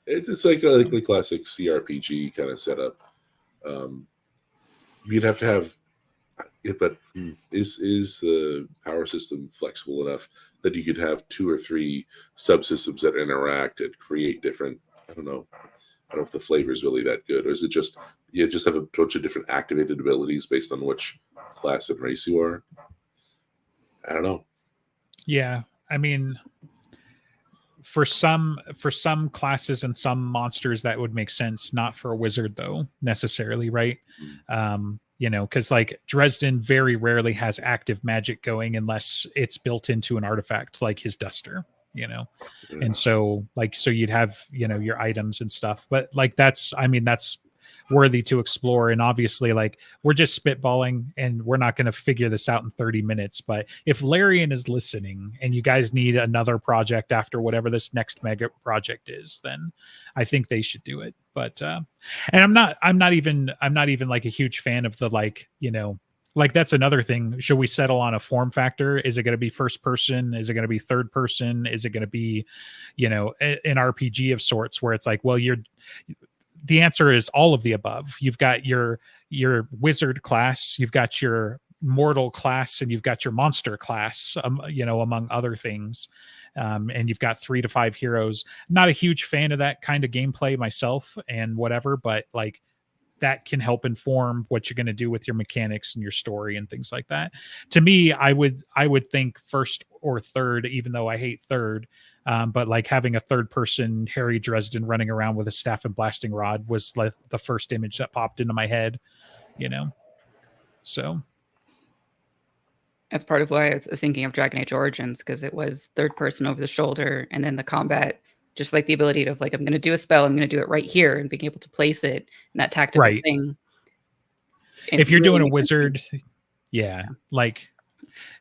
It's like a classic CRPG kind of setup. You'd have to have it, but is the power system flexible enough that you could have 2 or 3 subsystems that interact and create different? I don't know if the flavor is really that good, or is it just you just have a bunch of different activated abilities based on which class and race you are? I don't know. Yeah, I mean, for some classes and some monsters that would make sense, not for a wizard though necessarily, right? You know, because like Dresden very rarely has active magic going unless it's built into an artifact like his duster, you know. And so you'd have, you know, your items and stuff, but like that's worthy to explore. And obviously, like, we're just spitballing and we're not going to figure this out in 30 minutes. But if Larian is listening and you guys need another project after whatever this next mega project is, then I think they should do it. But and I'm not even like a huge fan of the, like, you know, like, that's another thing. Should we settle on a form factor? Is it going to be first person? Is it going to be third person? Is it going to be, you know, an RPG of sorts where it's like, well, the answer is all of the above. You've got your wizard class, you've got your mortal class, and you've got your monster class, you know, among other things. And you've got 3 to 5 heroes. Not a huge fan of that kind of gameplay myself and whatever, but like, that can help inform what you're going to do with your mechanics and your story and things like that. To me, I would think first or third, even though I hate third. But like, having a third person Harry Dresden running around with a staff and blasting rod was like the first image that popped into my head, you know? So that's part of why I was thinking of Dragon Age Origins, because it was third person over the shoulder, and then the combat, just like the ability of, like, I'm going to do a spell, I'm going to do it right here, and being able to place it and that tactical thing. If you're doing a wizard, yeah, like,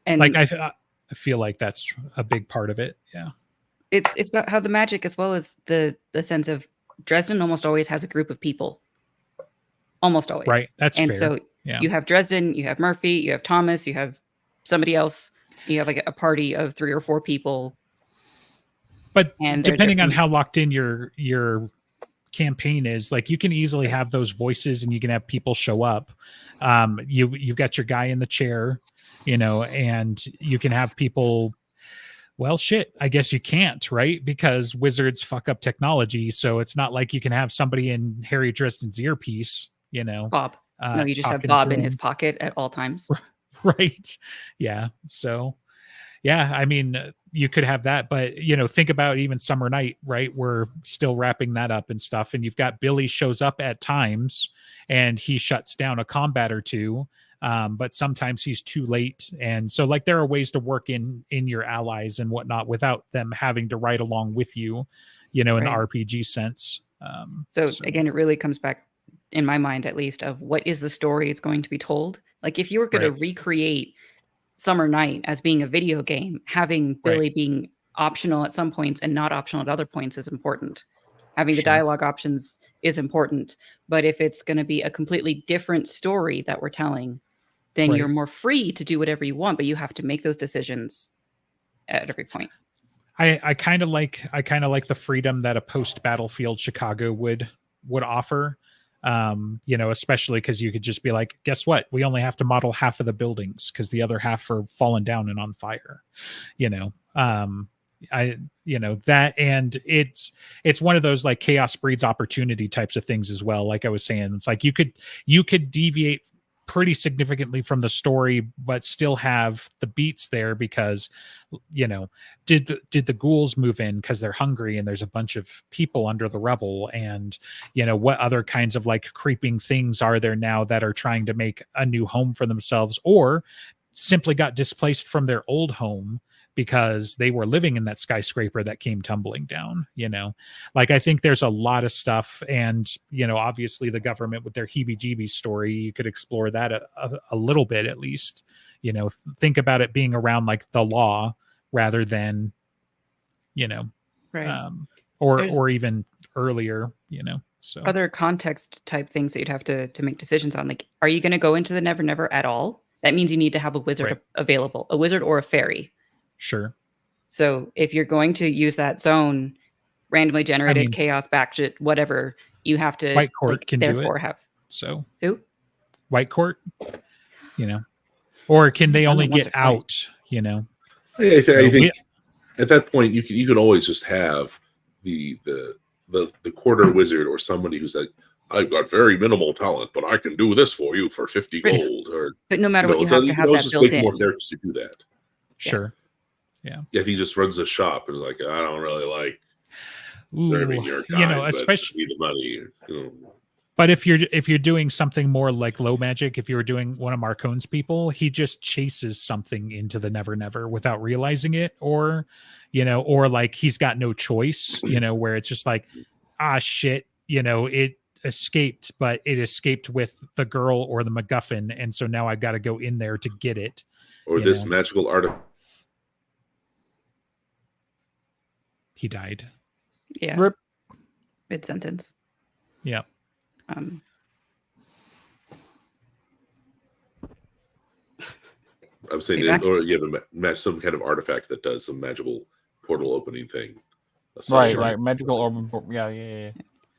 and like, I feel like that's a big part of it. Yeah. It's about how the magic, as well as the sense of Dresden almost always has a group of people. Almost always. Right. That's and fair. So you have Dresden, you have Murphy, you have Thomas, you have somebody else, you have like a party of 3 or 4 people. But depending on how locked in your campaign is, like, you can easily have those voices and you can have people show up. You've got your guy in the chair, you know, and you can have people. Well, shit, I guess you can't, right? Because wizards fuck up technology. So it's not like you can have somebody in Harry Dresden's earpiece, you know. Bob. No, you just have Bob in his pocket at all times. Right. Yeah. So, yeah, I mean, you could have that, but, you know, think about even Summer Night, right? We're still wrapping that up and stuff. And you've got Billy shows up at times and he shuts down a combat or two. But sometimes he's too late. And so, like, there are ways to work in your allies and whatnot without them having to ride along with you, you know, in the RPG sense. So again, it really comes back, in my mind at least, of what is the story it's going to be told. Like, if you were going to recreate Summer Night as being a video game, having Billy being optional at some points and not optional at other points is important. Having the dialogue options is important. But if it's going to be a completely different story that we're telling, then you're more free to do whatever you want, but you have to make those decisions at every point. I kind of like the freedom that a post Battlefield Chicago would offer. You know, especially because you could just be like, guess what? We only have to model half of the buildings because the other half are fallen down and on fire. You know, you know that, and it's one of those, like, chaos breeds opportunity types of things as well. Like I was saying, it's like you could deviate pretty significantly from the story, but still have the beats there because, you know, did the ghouls move in because they're hungry and there's a bunch of people under the rubble, and, you know, what other kinds of, like, creeping things are there now that are trying to make a new home for themselves, or simply got displaced from their old home because they were living in that skyscraper that came tumbling down, you know. Like, I think there's a lot of stuff, and, you know, obviously the government with their heebie-jeebies story, you could explore that a little bit at least, you know. Think about it being around, like, the law rather than, you know, or even earlier, you know. So other context type things that you'd have to make decisions on. Like, are you going to go into the Never Never at all? That means you need to have a wizard available, a wizard or a fairy. Sure. So if you're going to use that zone, randomly generated chaos, backshit, whatever, you have to White Court can therefore do it. Have so who? White Court, or can they only get out? I think at that point you could always just have the quarter wizard or somebody who's like, I've got very minimal talent, but I can do this for you for 50 gold. But no matter what, you have to have that built in. More characters to do that. Sure. Yeah. If he just runs a shop and is like, I don't really like serving your kind, especially the money. But if you're doing something more like low magic, if you were doing one of Marcone's people, he just chases something into the Never Never without realizing it, or like he's got no choice, where it's just like, shit, it escaped, but it escaped with the girl or the MacGuffin, and so now I've got to go in there to get it. Or this magical artifact. He died. Yeah. Rip. Mid-sentence. Yeah. I'm saying, or you have some kind of artifact that does some magical portal opening thing. Right. Magical orb. Yeah.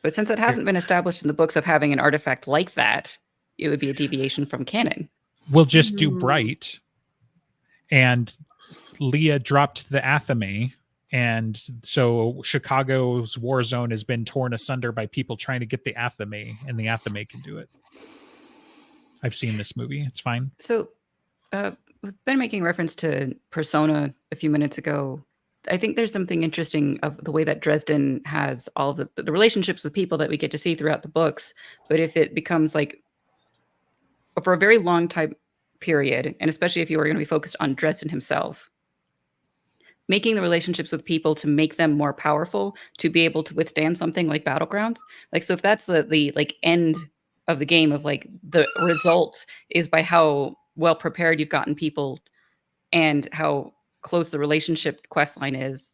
But since it hasn't been established in the books of having an artifact like that, it would be a deviation from canon. We'll just do Bright, and Leah dropped the Athame. And so Chicago's war zone has been torn asunder by people trying to get the Athame, and the Athame can do it. I've seen this movie. It's fine. So we've been making reference to Persona a few minutes ago. I think there's something interesting of the way that Dresden has all of the relationships with people that we get to see throughout the books. But if it becomes like for a very long time period, and especially if you are going to be focused on Dresden himself, making the relationships with people to make them more powerful to be able to withstand something like Battleground. Like, so if that's the like end of the game of like the result is by how well prepared you've gotten people and how close the relationship quest line is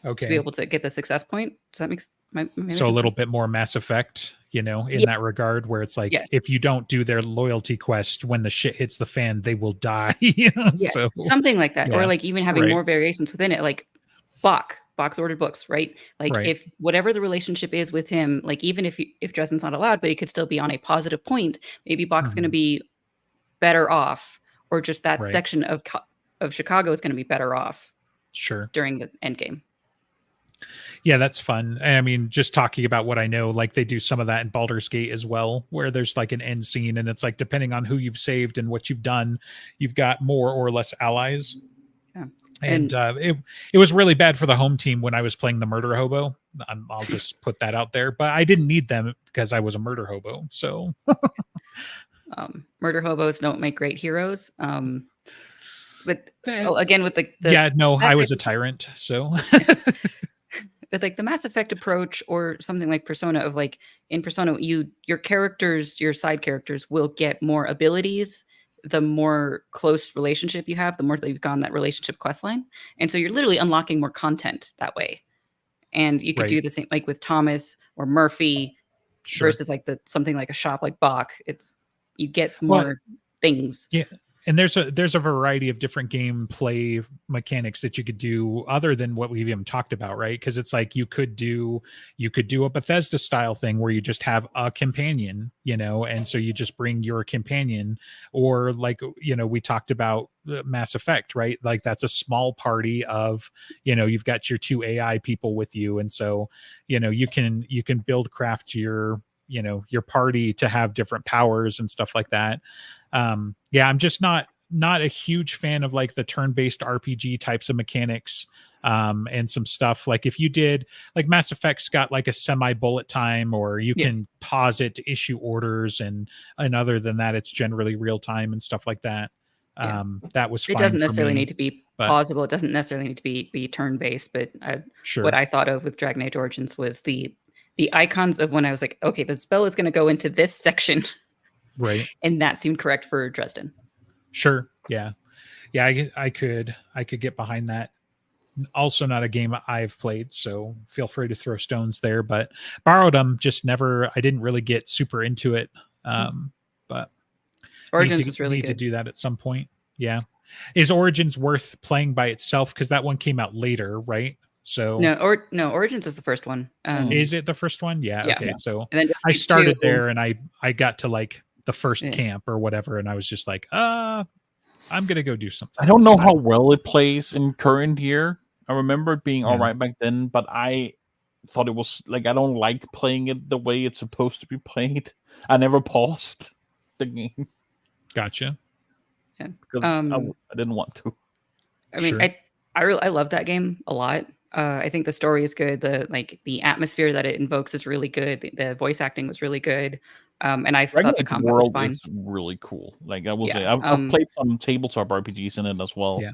to be able to get the success point. Does that make sense? So a little bit more Mass Effect, in that regard, where it's like, if you don't do their loyalty quest, when the shit hits the fan, they will die. So something like that. Or like even having more variations within it, like Bach's ordered books, right? Like if whatever the relationship is with him, like even if Dresden's not allowed, but he could still be on a positive point, maybe Bach's going to be better off, or just that section of Chicago is going to be better off. Sure. During the end game. Yeah, that's fun. I mean, just talking about what I know, like they do some of that in Baldur's Gate as well, where there's like an end scene, and it's like depending on who you've saved and what you've done, you've got more or less allies. Yeah. And it was really bad for the home team when I was playing the murder hobo. I'll just put that out there, but I didn't need them because I was a murder hobo. So murder hobos don't make great heroes. But again, with I was a tyrant. So but like the Mass Effect approach or something like Persona, of like in Persona, your characters, your side characters will get more abilities the more close relationship you have, the more that you've gone that relationship quest line. And so you're literally unlocking more content that way. And you could do the same like with Thomas or Murphy versus like something like a shop like Bach. You get more things. Yeah. And there's a variety of different gameplay mechanics that you could do other than what we've even talked about, right? Because it's like you could do a Bethesda style thing where you just have a companion, and so you just bring your companion, or like we talked about Mass Effect, right? Like that's a small party of you've got your 2 AI people with you, and so you can craft your party to have different powers and stuff like that. I'm just not a huge fan of like the turn-based RPG types of mechanics, and some stuff like if you did like Mass Effect's got like a semi-bullet time, or you can pause it to issue orders, and other than that it's generally real time and stuff like that. That was fine. It doesn't necessarily need to be pausable. It doesn't necessarily need to be turn-based, but what I thought of with Dragon Age Origins was the icons of when I was like, okay, the spell is going to go into this section. Right. And that seemed correct for Dresden. Sure. Yeah. I could get behind that. also not a game I've played, so feel free to throw stones there. But borrowed them, just never. I didn't really get super into it. But Origins was really need to good. do that at some point. Yeah, is Origins worth playing by itself? Because that one came out later, right? So no, Origins is the first one. is it the first one? Yeah. Yeah. Okay. So And then I started 2, there, and I got to like the first Yeah. camp or whatever, and I was just like, I'm gonna go do something. I don't know how well it plays in current year. I remember it being Yeah. all right back then, but I thought it was like I don't like playing it the way it's supposed to be played. I never paused the game Gotcha. Yeah. because I didn't want to. I mean, Sure. I love that game a lot. I think the story is good. The atmosphere that it invokes is really good. The voice acting was really good. And I thought the combat was World fine. is really cool. Like I will Yeah, say, I've played some tabletop RPGs in it as well. Yeah.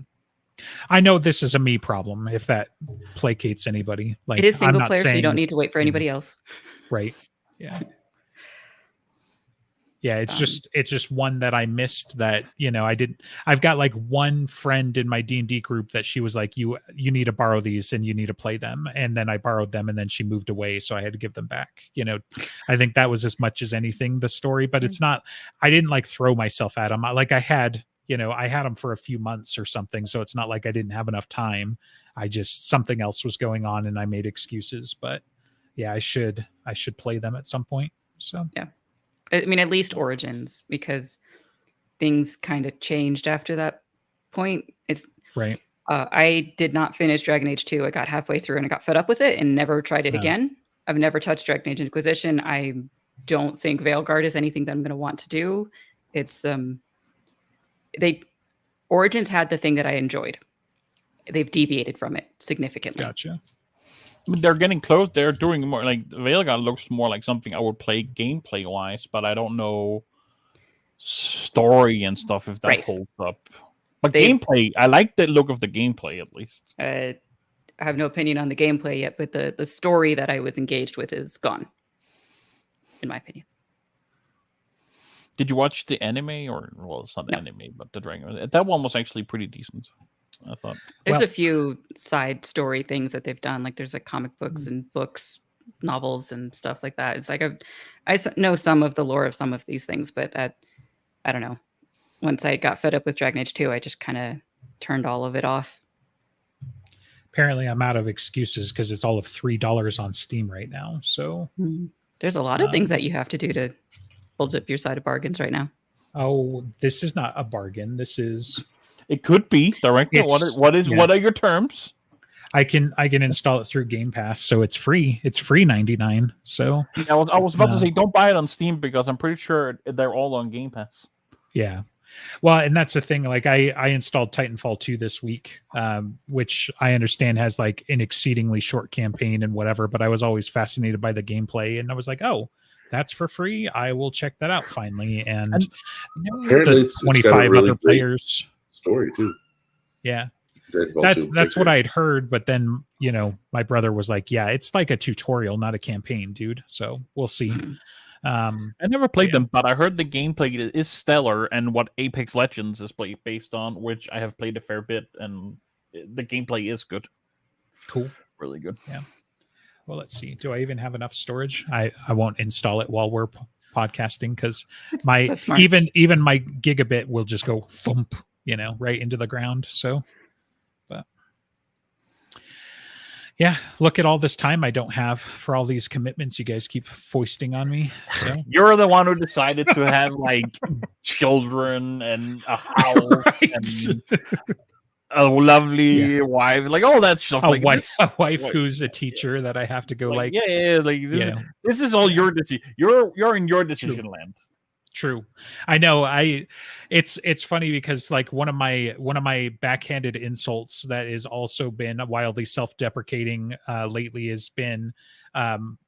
I know this is a me problem if that placates anybody. Like It is I'm single not player, so you don't saying- need to wait for anybody else. right. Yeah. Yeah, it's just one that I missed that, I've got like one friend in my D&D group that she was like, you need to borrow these and you need to play them. And then I borrowed them and then she moved away. So I had to give them back. I think that was as much as anything, the story, but it's not, I didn't like throw myself at them. I had them for a few months or something. So it's not like I didn't have enough time. Something else was going on and I made excuses, but yeah, I should play them at some point. So yeah. I mean, at least Origins, because things kind of changed after that point. It's right. I did not finish Dragon Age 2. I got halfway through and I got fed up with it and never tried it again. I've never touched Dragon Age Inquisition. I don't think Veilguard is anything that I'm going to want to do. It's Origins had the thing that I enjoyed. They've deviated from it significantly. Gotcha. I mean, they're getting close. They're doing more like Veilguard looks more like something I would play gameplay wise, but I don't know story and stuff if that holds up. But gameplay, I like the look of the gameplay at least. I have no opinion on the gameplay yet, but the story that I was engaged with is gone, in my opinion. Did you watch the anime, or well, it's not the anime, but the Dragon? That one was actually pretty decent. I thought there's a few side story things that they've done, like there's like comic books and books, novels and stuff like that. It's like I know some of the lore of some of these things, but I don't know. Once I got fed up with Dragon Age 2, I just kind of turned all of it off. Apparently, I'm out of excuses because it's all of $3 on Steam right now. So there's a lot of things that you have to do to hold up your side of bargains right now. Oh, this is not a bargain. This is. It could be directly. What are your terms? I can install it through Game Pass, so it's free. It's free $99. So I was about to say, don't buy it on Steam because I'm pretty sure they're all on Game Pass. Yeah. Well, and that's the thing. Like I installed Titanfall 2 this week, which I understand has like an exceedingly short campaign and whatever, but I was always fascinated by the gameplay and I was like, oh, that's for free. I will check that out finally. And apparently it's 25 really other players. Story too. Yeah. That's what I had heard, but then my brother was like, yeah, it's like a tutorial, not a campaign, dude. So we'll see. I never played them, but I heard the gameplay is stellar and what Apex Legends is based on, which I have played a fair bit, and the gameplay is good. Cool. Really good. Yeah. Well, let's see. Do I even have enough storage? I won't install it while we're podcasting because even my gigabit will just go thump, right into the ground. So, but yeah, look at all this time I don't have for all these commitments you guys keep foisting on me. So. You're the one who decided to have like children and a house and a lovely wife, like all that stuff. A wife who's a teacher that I have to go this is all your decision. You're in your decision land. True. I know. It's funny because like one of my backhanded insults that has also been wildly self-deprecating lately has been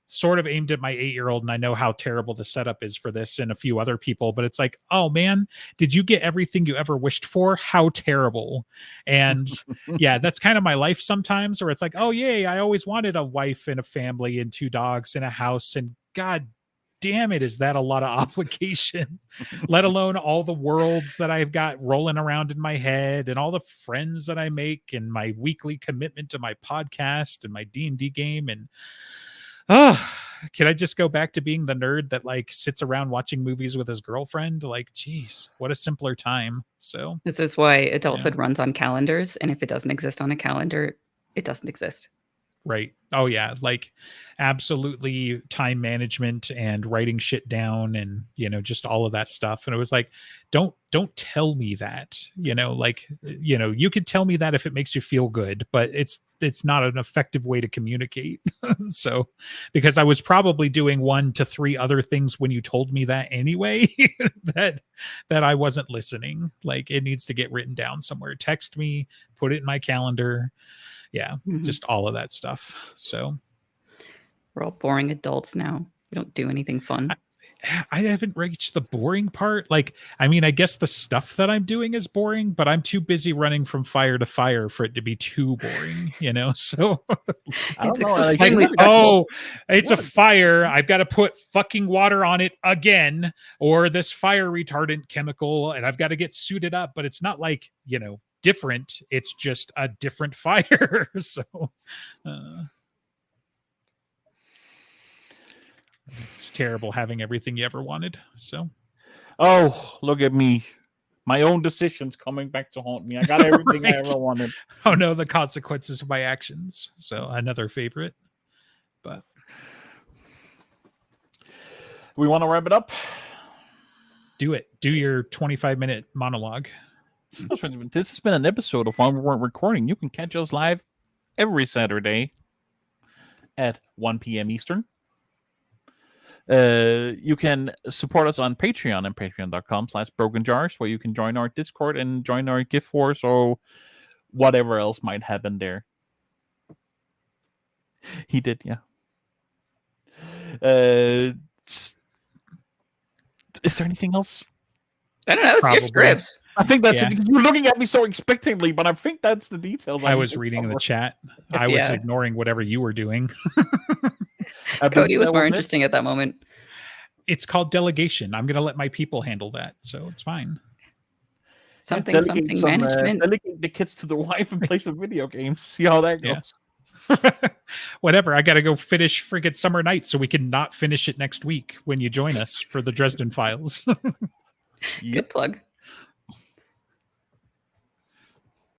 sort of aimed at my 8-year-old, and I know how terrible the setup is for this and a few other people, but it's like, oh man, did you get everything you ever wished for? How terrible. And yeah, that's kind of my life sometimes, where it's like, oh yay, I always wanted a wife and a family and 2 dogs and a house, and God damn it, is that a lot of obligation? Let alone all the worlds that I've got rolling around in my head and all the friends that I make and my weekly commitment to my podcast and my D&D game. And can I just go back to being the nerd that like sits around watching movies with his girlfriend? Like, geez, what a simpler time. So this is why adulthood runs on calendars. And if it doesn't exist on a calendar, it doesn't exist. Right. Oh yeah. Like absolutely time management and writing shit down and, just all of that stuff. And it was like, don't tell me that, like, you could tell me that if it makes you feel good, but it's not an effective way to communicate. So, because I was probably doing 1 to 3 other things when you told me that anyway, that I wasn't listening. Like it needs to get written down somewhere. Text me, put it in my calendar. Yeah, just all of that stuff. So we're all boring adults now. We don't do anything fun. I haven't reached the boring part. Like, I mean, I guess the stuff that I'm doing is boring, but I'm too busy running from fire to fire for it to be too boring, So it's extremely stressful. It's a fire. I've got to put fucking water on it again, or this fire retardant chemical, and I've got to get suited up, but it's not like, different. It's just a different fire. So it's terrible having everything you ever wanted. So look at me, my own decisions coming back to haunt me. I got everything I ever wanted. Oh no, the consequences of my actions. So another favorite. But we want to wrap it up. Do it. Do your 25-minute monologue. This has been an episode of When We Weren't Recording. You can catch us live every Saturday at 1 p.m. Eastern. You can support us on Patreon and patreon.com/brokenjars, where you can join our Discord and join our gift wars or whatever else might happen there. He did, yeah. Is there anything else? I don't know. It's your script. I think that's it. You're looking at me so expectantly, but I think that's the details. I was reading in the chat. I was ignoring whatever you were doing. Cody was more interesting at that moment. It's called delegation. I'm going to let my people handle that, so it's fine. Something management. Delegate the kids to the wife and play some video games. See how that goes. Whatever. I got to go finish friggin' Summer Night so we can not finish it next week when you join us for the Dresden Files. Good plug.